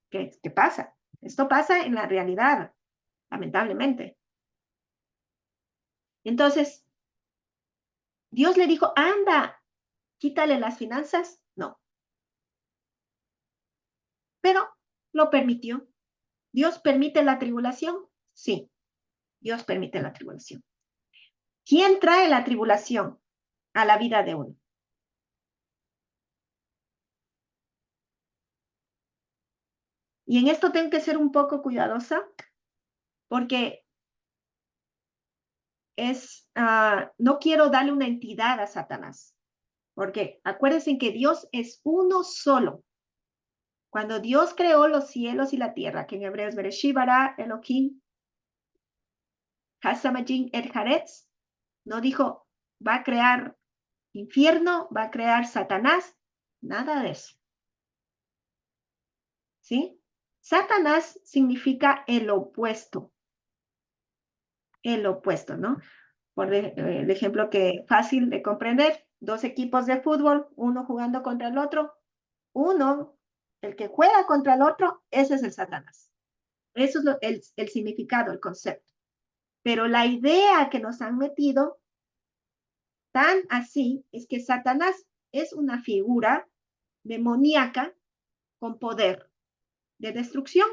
¿Qué pasa? Esto pasa en la realidad, lamentablemente. Entonces, Dios le dijo, anda, quítale las finanzas. No. Pero lo permitió. ¿Dios permite la tribulación? Sí, Dios permite la tribulación. ¿Quién trae la tribulación a la vida de uno? Y en esto tengo que ser un poco cuidadosa porque no quiero darle una entidad a Satanás. Porque acuérdense que Dios es uno solo. Cuando Dios creó los cielos y la tierra, que en hebreo es Bereshit bara Elohim Hasamajin et Haaretz, no dijo, va a crear infierno, va a crear Satanás, nada de eso. ¿Sí? Satanás significa el opuesto, ¿no? Por el ejemplo que fácil de comprender, dos equipos de fútbol, uno jugando contra el otro, el que juega contra el otro, ese es el Satanás. Eso es el significado, el concepto. Pero la idea que nos han metido tan así es que Satanás es una figura demoníaca con poder de destrucción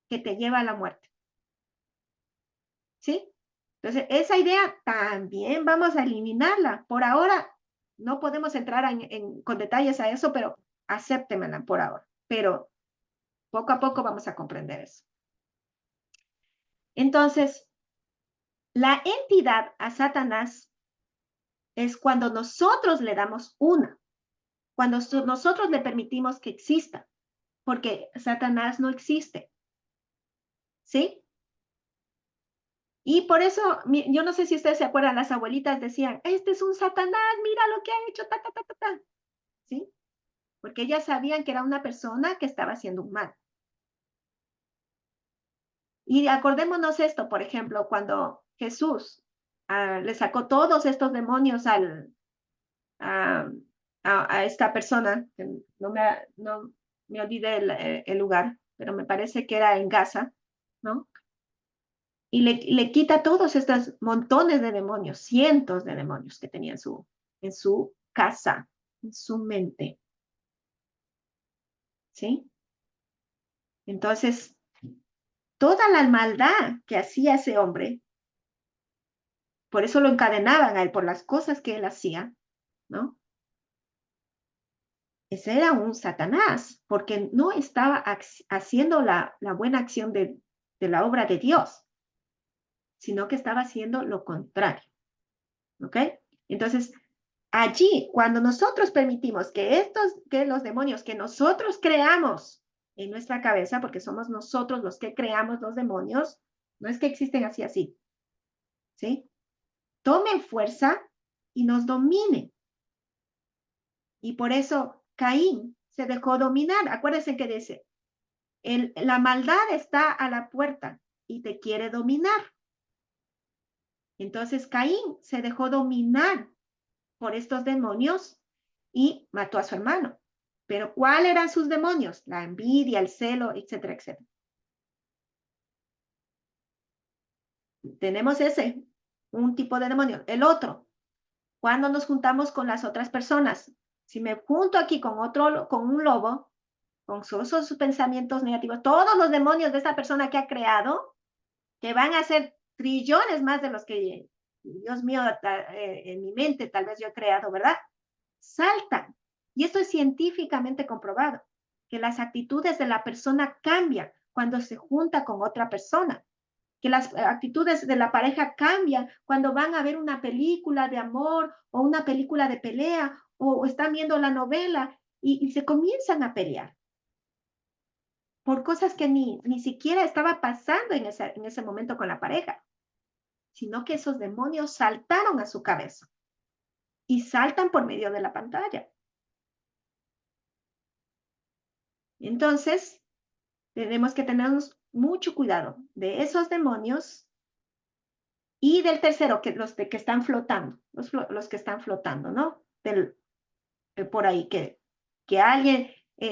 que te lleva a la muerte. ¿Sí? Entonces, esa idea también vamos a eliminarla. Por ahora, no podemos entrar con detalles a eso, pero acéptemela por ahora. Pero poco a poco vamos a comprender eso. Entonces, la entidad a Satanás es cuando nosotros le damos cuando nosotros le permitimos que exista, porque Satanás no existe. ¿Sí? Y por eso, yo no sé si ustedes se acuerdan, las abuelitas decían, este es un Satanás, mira lo que ha hecho, ¿sí? Porque ellas sabían que era una persona que estaba haciendo un mal. Y acordémonos esto, por ejemplo, cuando Jesús le sacó todos estos demonios a esta persona, que no me olvidé el lugar, pero me parece que era en Gaza, ¿no? Y le quita todos estos montones de demonios, cientos de demonios que tenía en su casa, en su mente. ¿Sí? Entonces, toda la maldad que hacía ese hombre, por eso lo encadenaban a él, por las cosas que él hacía, ¿no? Ese era un Satanás, porque no estaba haciendo la buena acción de la obra de Dios, sino que estaba haciendo lo contrario. ¿Ok? Entonces, allí, cuando nosotros permitimos que los demonios que nosotros creamos en nuestra cabeza, porque somos nosotros los que creamos los demonios, no es que existen así, ¿sí? Tomen fuerza y nos dominen. Y por eso Caín se dejó dominar. Acuérdense que dice, la maldad está a la puerta y te quiere dominar. Entonces Caín se dejó dominar por estos demonios y mató a su hermano. Pero ¿cuáles eran sus demonios? La envidia, el celo, etcétera, etcétera. Tenemos un tipo de demonio. El otro, cuando nos juntamos con las otras personas. Si me junto aquí con un lobo, con sus pensamientos negativos, todos los demonios de esta persona que ha creado, que van a ser trillones más de los que, Dios mío, en mi mente tal vez yo he creado, ¿verdad? saltan. Y esto es científicamente comprobado, que las actitudes de la persona cambian cuando se junta con otra persona, que las actitudes de la pareja cambian cuando van a ver una película de amor o una película de pelea o están viendo la novela y se comienzan a pelear por cosas que ni siquiera estaba pasando en ese momento con la pareja, sino que esos demonios saltaron a su cabeza y saltan por medio de la pantalla. Entonces, tenemos que tener mucho cuidado de esos demonios y del tercero, que los que están flotando, los que están flotando, ¿no? Por ahí, que alguien,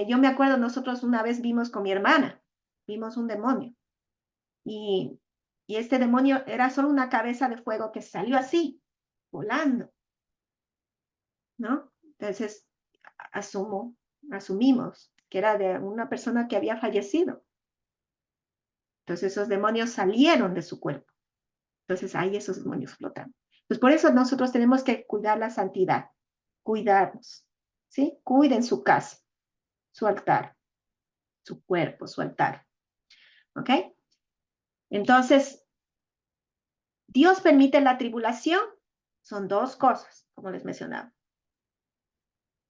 yo me acuerdo, nosotros una vez vimos con mi hermana, vimos un demonio y este demonio era solo una cabeza de fuego que salió así, volando, ¿no? Entonces, asumimos que era de una persona que había fallecido. Entonces esos demonios salieron de su cuerpo. Entonces ahí esos demonios flotan. Pues por eso nosotros tenemos que cuidar la santidad, cuidarnos, ¿sí? Cuiden su casa, su altar, su cuerpo, su altar, ¿ok? Entonces, Dios permite la tribulación, son dos cosas, como les mencionaba.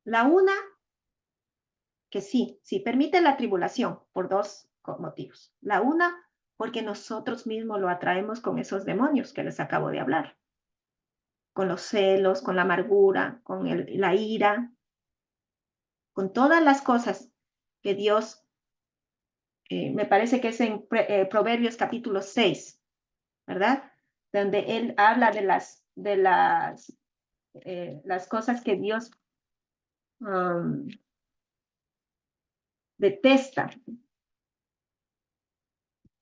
La una, que sí permite la tribulación por dos motivos. La una, porque nosotros mismos lo atraemos con esos demonios que les acabo de hablar. Con los celos, con la amargura, con la ira, con todas las cosas que Dios, me parece que es en Proverbios capítulo 6, ¿verdad? Donde él habla de las cosas que Dios detesta.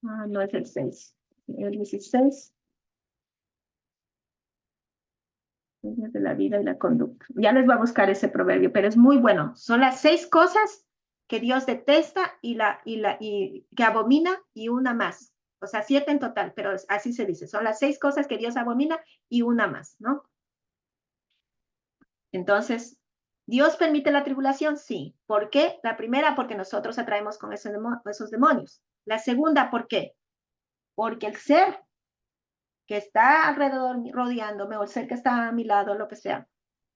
No es el 6, el 16. De la vida y la conducta. Ya les voy a buscar ese proverbio, pero es muy bueno. Son las 6 cosas que Dios detesta y que abomina y una más. O sea, 7 en total, pero así se dice. Son las 6 cosas que Dios abomina y una más, ¿no? Entonces, ¿Dios permite la tribulación? Sí. ¿Por qué? La primera, porque nosotros atraemos con esos demonios. La segunda, ¿por qué? Porque el ser que está alrededor, rodeándome, o el ser que está a mi lado, lo que sea,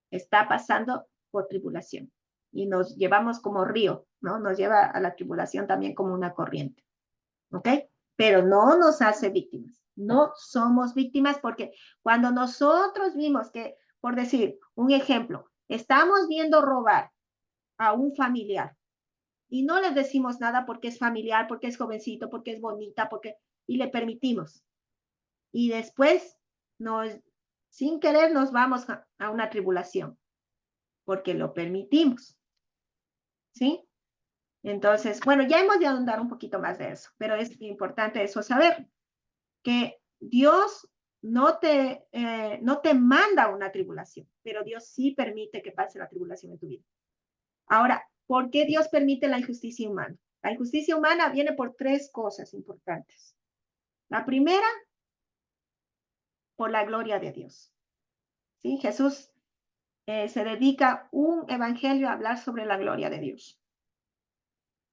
está pasando por tribulación y nos llevamos como río, ¿no? Nos lleva a la tribulación también como una corriente, ¿ok? Pero no nos hace víctimas, no somos víctimas porque cuando nosotros vimos que, por decir un ejemplo, estamos viendo robar a un familiar y no les decimos nada porque es familiar, porque es jovencito, porque es bonita, y le permitimos. Y después, sin querer, nos vamos a una tribulación porque lo permitimos, ¿sí? Entonces, bueno, ya hemos de ahondar un poquito más de eso, pero es importante eso saber, que Dios no te manda una tribulación, pero Dios sí permite que pase la tribulación en tu vida. Ahora, ¿por qué Dios permite la injusticia humana? La injusticia humana viene por 3 cosas importantes. La primera, por la gloria de Dios. ¿Sí? Jesús se dedica un evangelio a hablar sobre la gloria de Dios.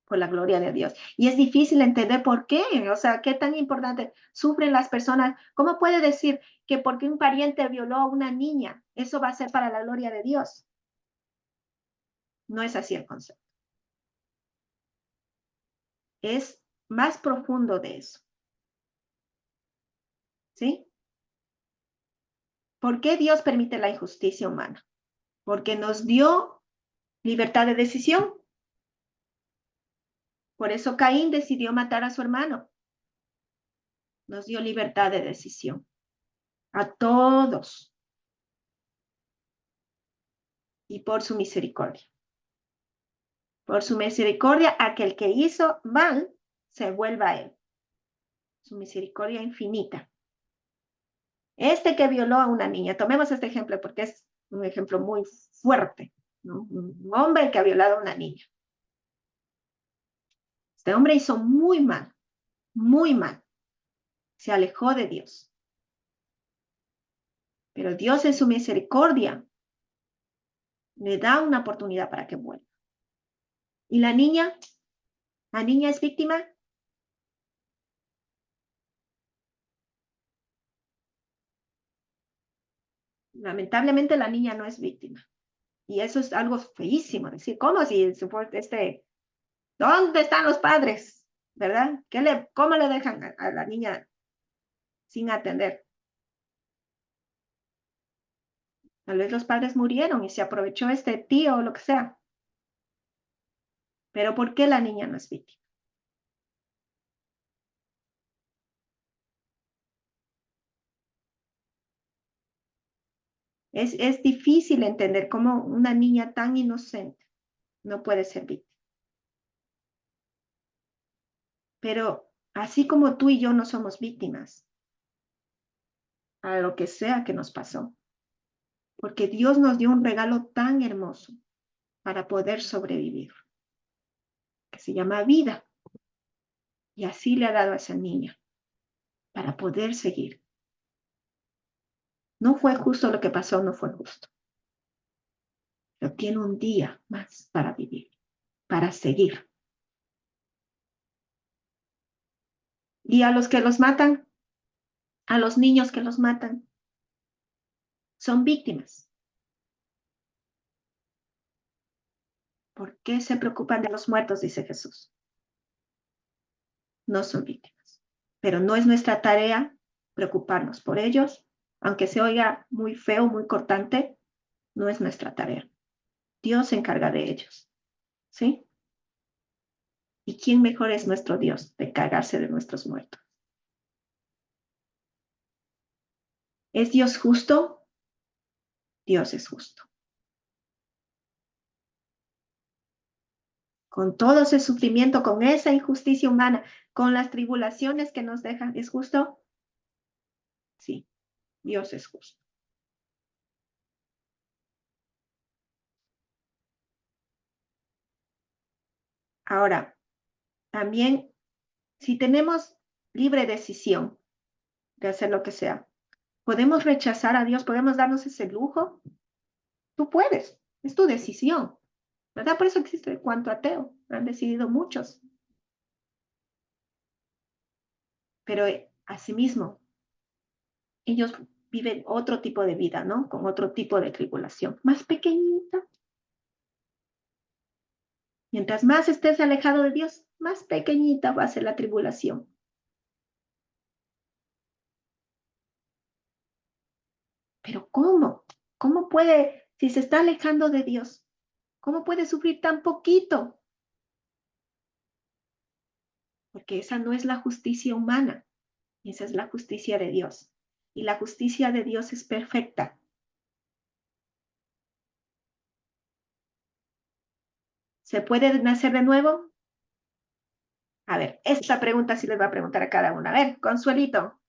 Por la gloria de Dios. Y es difícil entender por qué, o sea, qué tan importante sufren las personas. ¿Cómo puede decir que porque un pariente violó a una niña, eso va a ser para la gloria de Dios? No es así el concepto. Es más profundo de eso. ¿Sí? ¿Por qué Dios permite la injusticia humana? Porque nos dio libertad de decisión. Por eso Caín decidió matar a su hermano. Nos dio libertad de decisión. A todos. Y por su misericordia. Por su misericordia, aquel que hizo mal se vuelva a él. Su misericordia infinita. Este que violó a una niña, tomemos este ejemplo porque es un ejemplo muy fuerte, ¿no? Un hombre que ha violado a una niña. Este hombre hizo muy mal, muy mal. Se alejó de Dios. Pero Dios en su misericordia Le da una oportunidad para que vuelva. ¿Y la niña? ¿La niña es víctima? Lamentablemente la niña no es víctima. Y eso es algo feísimo. Decir, ¿cómo si ¿dónde están los padres? ¿Verdad? ¿Cómo le dejan a la niña sin atender? Tal vez los padres murieron y se aprovechó este tío o lo que sea. Pero ¿por qué la niña no es víctima? Es difícil entender cómo una niña tan inocente no puede ser víctima. Pero así como tú y yo no somos víctimas a lo que sea que nos pasó, porque Dios nos dio un regalo tan hermoso para poder sobrevivir, que se llama vida. Y así le ha dado a esa niña para poder seguir. No fue justo lo que pasó, no fue justo. Pero tiene un día más para vivir, para seguir. Y a los que los matan, a los niños que los matan, son víctimas. ¿Por qué se preocupan de los muertos? Dice Jesús. No son víctimas. Pero no es nuestra tarea preocuparnos por ellos, aunque se oiga muy feo, muy cortante, no es nuestra tarea. Dios se encarga de ellos. ¿Sí? ¿Y quién mejor es nuestro Dios de encargarse de nuestros muertos? ¿Es Dios justo? Dios es justo. Con todo ese sufrimiento, con esa injusticia humana, con las tribulaciones que nos dejan, ¿es justo? Sí, Dios es justo. Ahora, también, si tenemos libre decisión de hacer lo que sea, ¿podemos rechazar a Dios? ¿Podemos darnos ese lujo? Tú puedes, es tu decisión, ¿verdad? Por eso existe el cuanto ateo, han decidido muchos. Pero asimismo, ellos viven otro tipo de vida, ¿no? Con otro tipo de tribulación, más pequeñita. Mientras más estés alejado de Dios, más pequeñita va a ser la tribulación. Pero ¿cómo? ¿Cómo puede, si se está alejando de Dios, cómo puede sufrir tan poquito? Porque esa no es la justicia humana, esa es la justicia de Dios. Y la justicia de Dios es perfecta. ¿Se puede nacer de nuevo? A ver, esta pregunta sí les va a preguntar a cada una. A ver, Consuelito,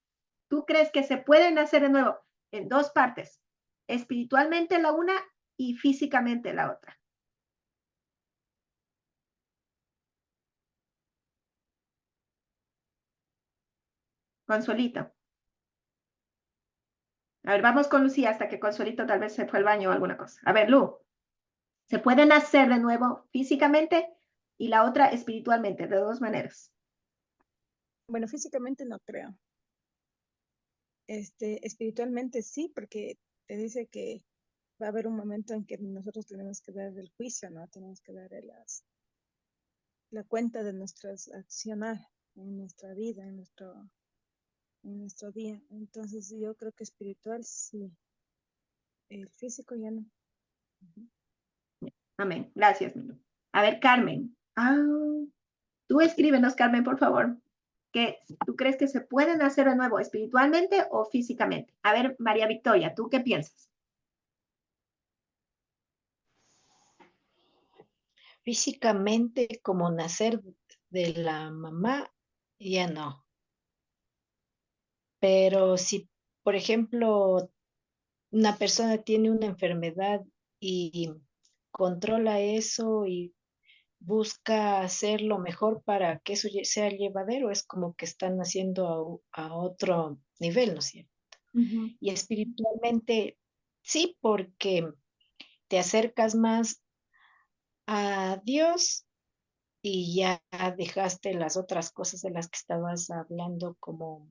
¿tú crees que se puede nacer de nuevo? En dos partes, espiritualmente la una y físicamente la otra. Consuelito. A ver, vamos con Lucía hasta que Consuelito tal vez se fue al baño o alguna cosa. A ver, Lu, ¿se puede nacer de nuevo físicamente y la otra espiritualmente, de dos maneras? Bueno, físicamente no creo. Espiritualmente sí, porque te dice que va a haber un momento en que nosotros tenemos que dar el juicio, ¿no? Tenemos que dar la cuenta de nuestras accionar en nuestra vida, en nuestro día. Entonces yo creo que espiritual sí, el físico ya no. Amén. Gracias, Milo. A ver, Carmen. Tú escríbenos, Carmen, por favor. ¿Tú crees que se pueden hacer de nuevo espiritualmente o físicamente? A ver, María Victoria, ¿tú qué piensas? Físicamente, como nacer de la mamá, ya no. Pero si, por ejemplo, una persona tiene una enfermedad y controla eso y busca hacer lo mejor para que eso sea llevadero, es como que están haciendo a otro nivel, ¿no es cierto? Y espiritualmente, sí, porque te acercas más a Dios y ya dejaste las otras cosas de las que estabas hablando, como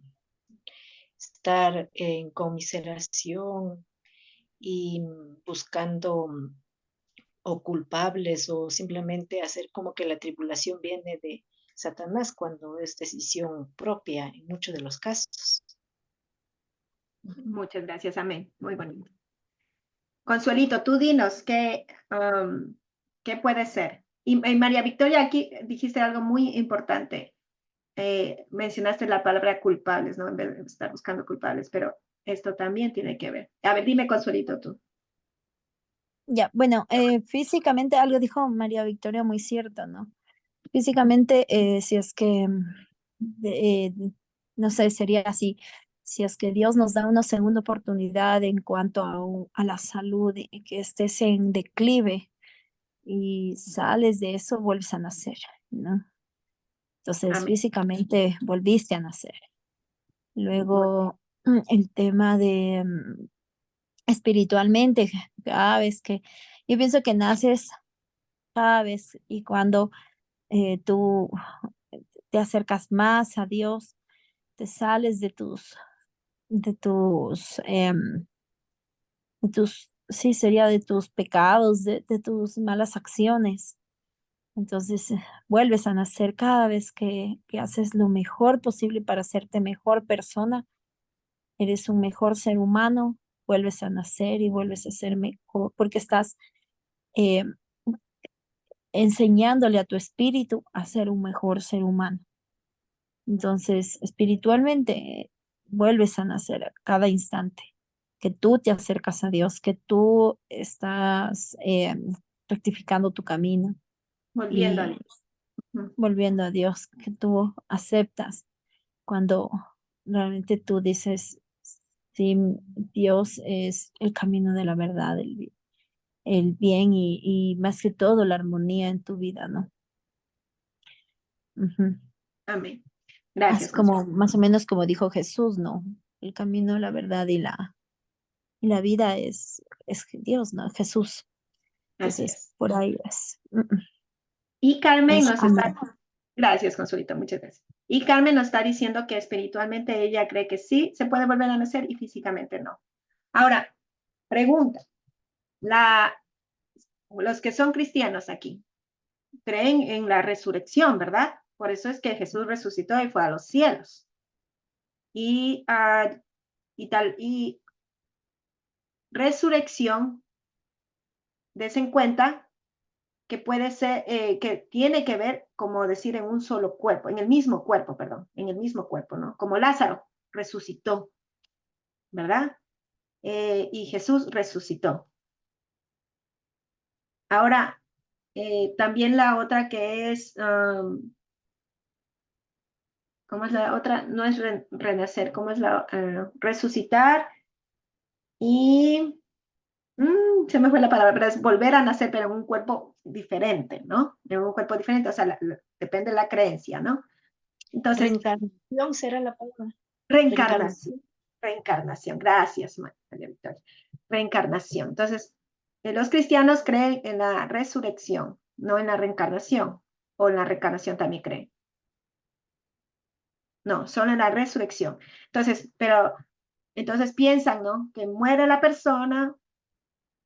estar en conmiseración y buscando o culpables o simplemente hacer como que la tribulación viene de Satanás cuando es decisión propia en muchos de los casos. Muchas gracias, amén. Muy bonito. Consuelito, tú dinos qué puede ser. Y María Victoria, aquí dijiste algo muy importante. Mencionaste la palabra culpables, ¿no? En vez de estar buscando culpables, pero esto también tiene que ver. A ver, dime, Consuelito, tú. Ya, bueno, físicamente algo dijo María Victoria muy cierto, ¿no? Físicamente, si es que, no sé, sería así, si es que Dios nos da una segunda oportunidad en cuanto a la salud y que estés en declive y sales de eso, vuelves a nacer, ¿no? Entonces, Amén. físicamente volviste a nacer. Muy- Luego, el tema de espiritualmente, cada vez que, yo pienso que naces cada vez y cuando tú te acercas más a Dios, te sales de tus, sí, sería de tus pecados, de tus malas acciones. Entonces, vuelves a nacer cada vez que haces lo mejor posible para hacerte mejor persona. Eres un mejor ser humano, vuelves a nacer y vuelves a ser mejor porque estás eh, enseñándole a tu espíritu a ser un mejor ser humano. Entonces, espiritualmente, vuelves a nacer a cada instante, que tú te acercas a Dios, que tú estás rectificando tu camino Volviendo a y Dios. Ujú. volviendo a Dios, que tú aceptas cuando realmente tú dices, sí, Dios es el camino de la verdad, el bien y más que todo la armonía en tu vida, ¿no? Ujú. Amén. Así Gracias, Consuelo. como más o menos como dijo Jesús, ¿no? El camino, la verdad y la vida es Dios, ¿no? Jesús. Así Entonces, es. por ahí es. Y Carmen Es nos amor. está, gracias, Consuelito, muchas gracias. Y Carmen nos está diciendo que espiritualmente ella cree que sí se puede volver a nacer y físicamente no. Ahora, pregunta, los que son cristianos aquí creen en la resurrección, ¿verdad? Por eso es que Jesús resucitó y fue a los cielos. Y, y resurrección, des en cuenta que puede ser, que tiene que ver, como decir, en un solo cuerpo, en el mismo cuerpo, perdón, en el mismo cuerpo, ¿no? Como Lázaro resucitó, ¿verdad? Y Jesús resucitó. Ahora, también la otra que es, ¿cómo es la otra? No es renacer, ¿cómo es la resucitar? Y se me fue la palabra, pero es volver a nacer, pero en un cuerpo diferente, ¿no? En un cuerpo diferente, o sea, depende de la creencia, ¿no? Entonces, Reencarnación será la palabra. Reencarnación. reencarnación, reencarnación, gracias, María Victoria. Reencarnación. Entonces, los cristianos creen en la resurrección, no en la reencarnación, o en la reencarnación también creen. No, solo en la resurrección. Entonces, entonces piensan, ¿no? Que muere la persona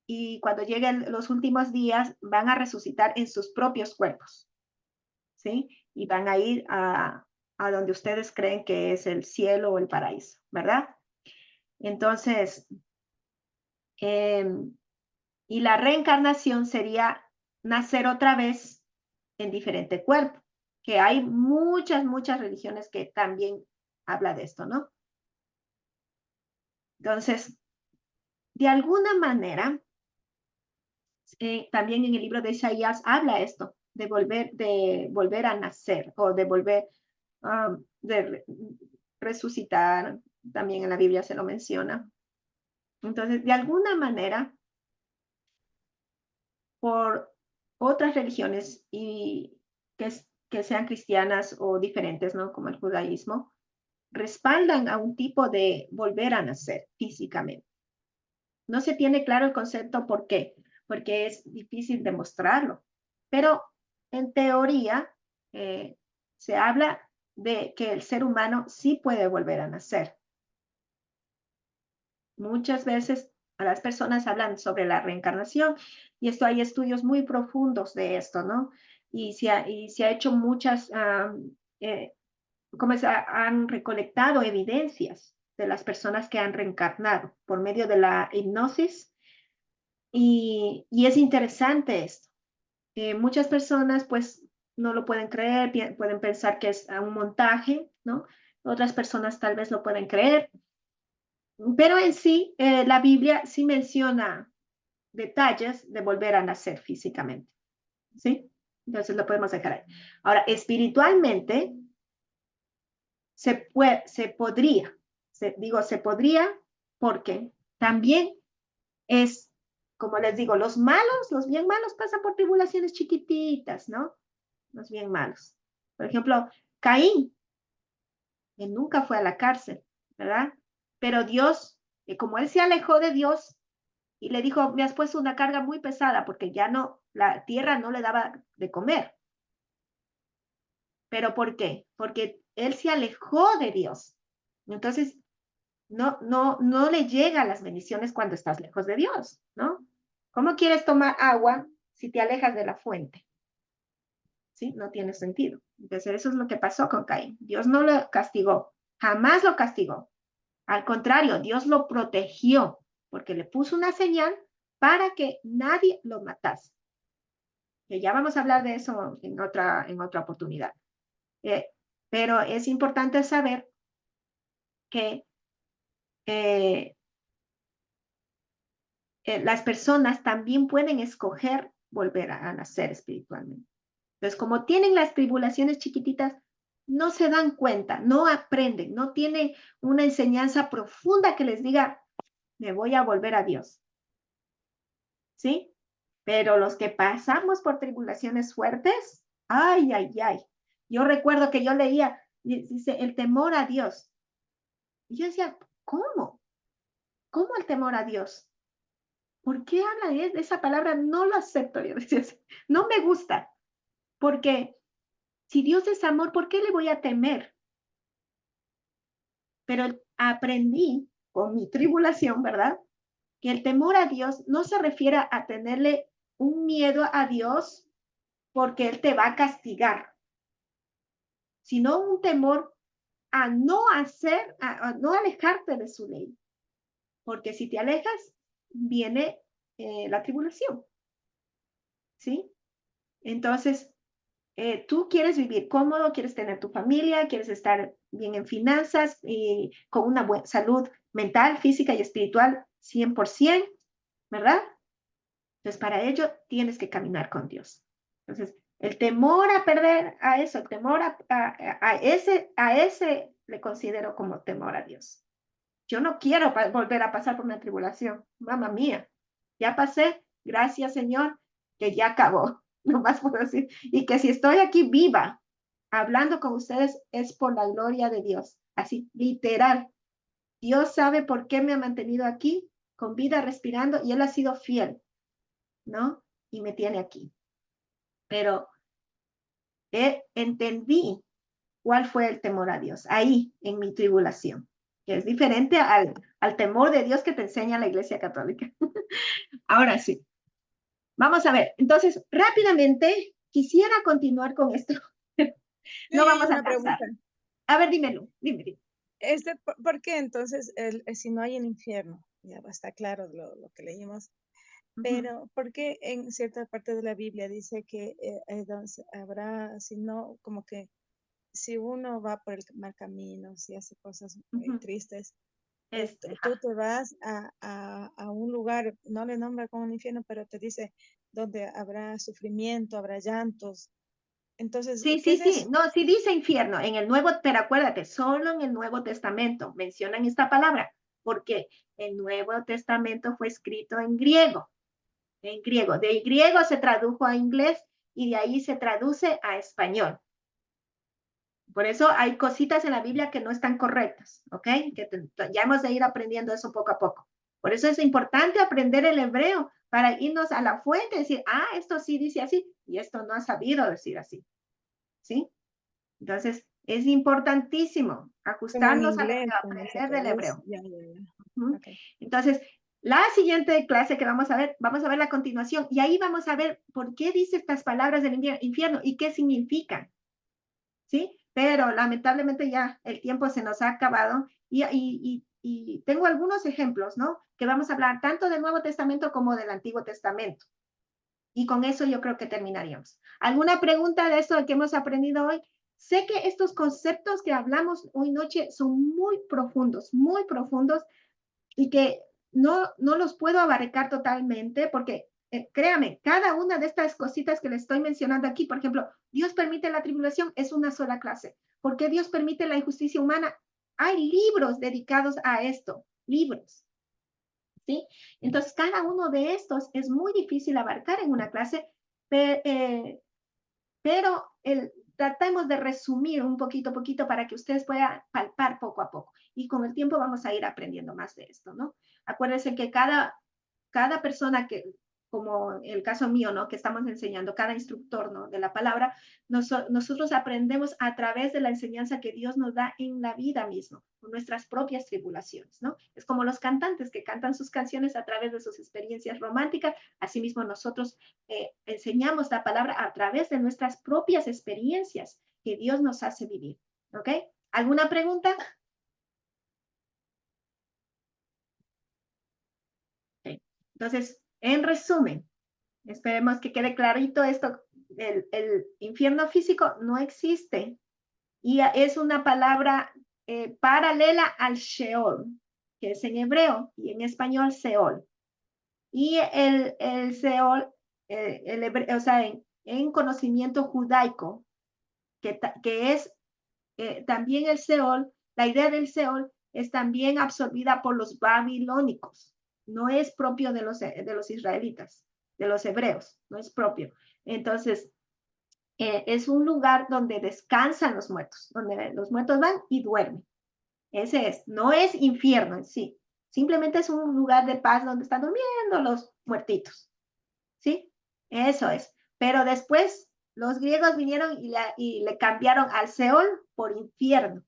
y cuando lleguen los últimos días van a resucitar en sus propios cuerpos, ¿sí? Y van a ir a donde ustedes creen que es el cielo o el paraíso, ¿verdad? Entonces, y la reencarnación sería nacer otra vez en diferente cuerpo, que hay muchas religiones que también habla de esto, ¿no? Entonces, de alguna manera, también en el libro de Isaías habla esto, de volver a nacer o de volver, de resucitar, también en la Biblia se lo menciona. Entonces, de alguna manera, por otras religiones y que sean cristianas o diferentes, ¿no? Como el judaísmo, respaldan a un tipo de volver a nacer físicamente. No se tiene claro el concepto por qué. porque es difícil demostrarlo. Pero en teoría se habla de que el ser humano sí puede volver a nacer. Muchas veces a las personas hablan sobre la reencarnación y esto hay estudios muy profundos de esto, ¿no? Y se ha hecho muchas, han recolectado evidencias de las personas que han reencarnado por medio de la hipnosis y es interesante esto. Muchas personas pues no lo pueden creer, pueden pensar que es un montaje, ¿no? Otras personas tal vez lo pueden creer, pero en sí la Biblia sí menciona detalles de volver a nacer físicamente, ¿sí? Entonces lo podemos dejar ahí. Ahora, espiritualmente se podría, se podría porque también es, como les digo, los bien malos pasan por tribulaciones chiquititas, ¿no? Los bien malos. Por ejemplo, Caín, él nunca fue a la cárcel, ¿verdad? Pero Dios, como él se alejó de Dios y le dijo, me has puesto una carga muy pesada porque ya no, la tierra no le daba de comer. ¿Pero por qué? Porque él se alejó de Dios. Entonces, no le llegan las bendiciones cuando estás lejos de Dios, ¿no? ¿Cómo quieres tomar agua si te alejas de la fuente? ¿Sí? No tiene sentido. Entonces, eso es lo que pasó con Caín. Dios no lo castigó, jamás lo castigó. Al contrario, Dios lo protegió porque le puso una señal para que nadie lo matase. Que ya vamos a hablar de eso en otra oportunidad. Pero es importante saber que las personas también pueden escoger volver a nacer espiritualmente. Entonces, como tienen las tribulaciones chiquititas, no se dan cuenta, no aprenden, no tienen una enseñanza profunda que les diga, me voy a volver a Dios. ¿Sí? Pero los que pasamos por tribulaciones fuertes, ay, ay, ay. Yo recuerdo que yo leía, dice, el temor a Dios. Y yo decía, ¿cómo? ¿Cómo el temor a Dios? ¿Por qué habla de esa palabra? No lo acepto. Yo decía, no me gusta. Porque si Dios es amor, ¿por qué le voy a temer? Pero aprendí con mi tribulación, ¿verdad? Que el temor a Dios no se refiere a tenerle un miedo a Dios porque Él te va a castigar, sino un temor a no hacer, a no alejarte de su ley. Porque si te alejas, viene la tribulación. ¿Sí? Entonces, tú quieres vivir cómodo, quieres tener tu familia, quieres estar bien en finanzas y con una buena salud mental, física y espiritual 100%, ¿verdad? Entonces, para ello tienes que caminar con Dios. Entonces, el temor a perder a eso, el temor a ese le considero como temor a Dios. Yo no quiero volver a pasar por una tribulación, mamá mía. Ya pasé, gracias Señor, que ya acabó, no más puedo decir. Y que si estoy aquí viva, hablando con ustedes, es por la gloria de Dios. Así, literal. Dios sabe por qué me ha mantenido aquí, con vida, respirando, y Él ha sido fiel, ¿no? Y me tiene aquí. Pero entendí cuál fue el temor a Dios, ahí, en mi tribulación, que es diferente al temor de Dios que te enseña la Iglesia Católica. Ahora sí, vamos a ver. Entonces, rápidamente, quisiera continuar con esto. No vamos a pasar. A ver, dímelo, dime. ¿Por qué entonces, si no hay el infierno? Ya está claro lo que leímos. Pero, ¿por qué en cierta parte de la Biblia dice que habrá, si no, como que si uno va por el mal camino, si hace cosas tristes, tú te vas a un lugar, no le nombra como un infierno, pero te dice donde habrá sufrimiento, habrá llantos? Entonces, sí. No, sí dice infierno en el Nuevo, pero acuérdate, solo en el Nuevo Testamento mencionan esta palabra, porque el Nuevo Testamento fue escrito en griego. En griego. De griego se tradujo a inglés y de ahí se traduce a español. Por eso hay cositas en la Biblia que no están correctas, ¿ok? Que ya hemos de ir aprendiendo eso poco a poco. Por eso es importante aprender el hebreo, para irnos a la fuente y decir, ah, esto sí dice así y esto no ha sabido decir así. ¿Sí? Entonces, es importantísimo Como en ajustarnos al inglés, hebreo, como se aprender del traduce. hebreo. Ya, ya, ya. Ujú. Ok. Entonces, la siguiente clase que vamos a ver la continuación y ahí vamos a ver por qué dice estas palabras del infierno y qué significan. ¿Sí? Pero lamentablemente ya el tiempo se nos ha acabado y tengo algunos ejemplos, ¿no? Que vamos a hablar tanto del Nuevo Testamento como del Antiguo Testamento. Y con eso yo creo que terminaríamos. ¿Alguna pregunta de esto que hemos aprendido hoy? Sé que estos conceptos que hablamos hoy noche son muy profundos y que no los puedo abarcar totalmente porque, créame, cada una de estas cositas que les estoy mencionando aquí, por ejemplo, Dios permite la tribulación, es una sola clase. ¿Por qué Dios permite la injusticia humana? Hay libros dedicados a esto, libros. ¿Sí? Entonces, cada uno de estos es muy difícil abarcar en una clase, pero tratemos de resumir un poquito para que ustedes puedan palpar poco a poco. Y con el tiempo vamos a ir aprendiendo más de esto, ¿no? Acuérdense que cada persona que, como el caso mío, ¿no? Que estamos enseñando, cada instructor, ¿no? De la palabra, nosotros aprendemos a través de la enseñanza que Dios nos da en la vida misma, con nuestras propias tribulaciones, ¿no? Es como los cantantes que cantan sus canciones a través de sus experiencias románticas, asimismo nosotros enseñamos la palabra a través de nuestras propias experiencias que Dios nos hace vivir, ¿ok? ¿Alguna pregunta? Okay. Entonces, en resumen, esperemos que quede clarito esto. El infierno físico no existe y es una palabra paralela al Sheol, que es en hebreo y en español Seol. Y el Seol, o sea, en conocimiento judaico, que es también el Seol, la idea del Seol es también absorbida por los babilónicos, no es propio de los israelitas, de los hebreos, no es propio. Entonces, es un lugar donde descansan los muertos, donde los muertos van y duermen. Ese es, no es infierno en sí, simplemente es un lugar de paz donde están durmiendo los muertitos, ¿sí? Eso es. Pero después los griegos vinieron y le cambiaron al Seol por infierno,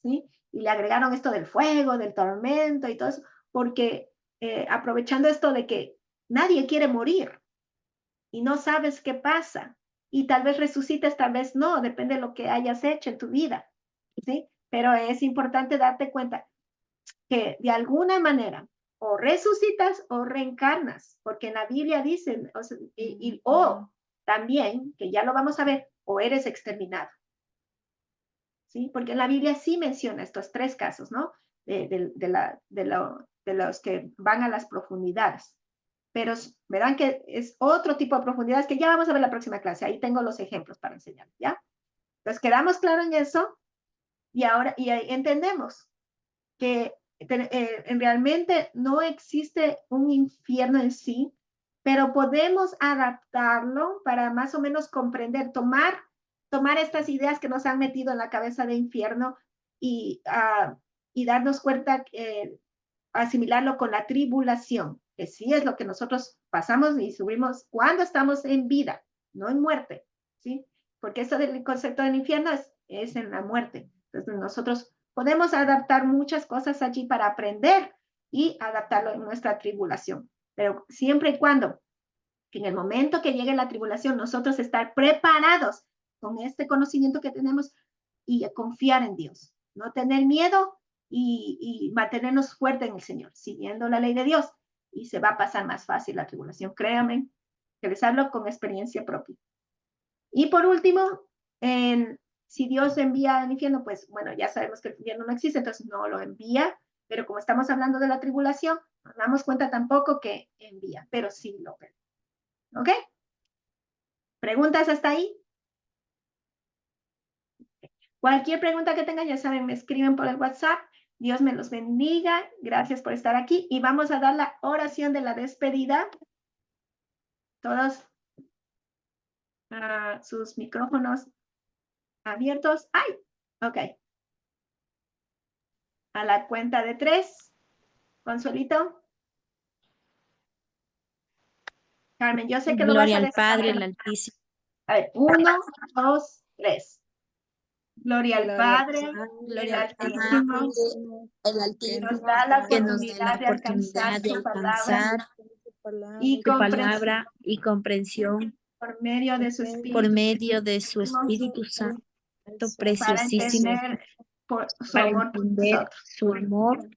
¿sí? Y le agregaron esto del fuego, del tormento y todo eso, porque aprovechando esto de que nadie quiere morir y no sabes qué pasa, y tal vez resucites, tal vez no, depende de lo que hayas hecho en tu vida, ¿sí? Pero es importante darte cuenta que de alguna manera o resucitas o reencarnas, porque en la Biblia dicen, o también, que ya lo vamos a ver, o eres exterminado. ¿Sí? Porque en la Biblia sí menciona estos tres casos, ¿no? De los que van a las profundidades. Pero verán que es otro tipo de profundidades que ya vamos a ver la próxima clase. Ahí tengo los ejemplos para enseñar, ¿ya? Entonces, quedamos claros en eso y ahora entendemos que realmente no existe un infierno en sí, pero podemos adaptarlo para más o menos comprender, tomar estas ideas que nos han metido en la cabeza de infierno y, y darnos cuenta, asimilarlo con la tribulación, que sí es lo que nosotros pasamos y subimos cuando estamos en vida, no en muerte, ¿sí? Porque esto del concepto del infierno es en la muerte. Entonces nosotros podemos adaptar muchas cosas allí para aprender y adaptarlo en nuestra tribulación. Pero siempre y cuando, que en el momento que llegue la tribulación, nosotros estar preparados con este conocimiento que tenemos y confiar en Dios. No tener miedo y mantenernos fuertes en el Señor, siguiendo la ley de Dios. Y se va a pasar más fácil la tribulación. Créanme que les hablo con experiencia propia. Y por último, si Dios envía al infierno, pues bueno, ya sabemos que el infierno no existe, entonces no lo envía, pero como estamos hablando de la tribulación, nos damos cuenta tampoco que envía, pero sí lo permite. ¿Ok? ¿Preguntas hasta ahí? Cualquier pregunta que tengan, ya saben, me escriben por el WhatsApp. Dios me los bendiga. Gracias por estar aquí. Y vamos a dar la oración de la despedida. Todos sus micrófonos abiertos. ¡Ay! Ok. A la cuenta de 3. Consuelito. Carmen, yo sé que lo vas Gloria a al decir. Padre, el Altísimo. A ver, 1, 2, 3. Gloria al Gloria al Padre, el Gloria al Padre, Altísimo, el que Altísimo, nos da la que nos dé la oportunidad de alcanzar oportunidad de su palabra alcanzar su palabra y su comprensión palabra y comprensión por medio de su por por Espíritu medio de su Espíritu Santo para preciosísimo entender por su para amor por entender nosotros. su amor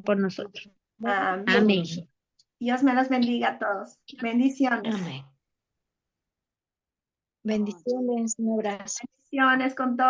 por nosotros. Amén. Amén. Dios me los bendiga a todos. Bendiciones. Amén. Bendiciones, un abrazo. Bendiciones con todos.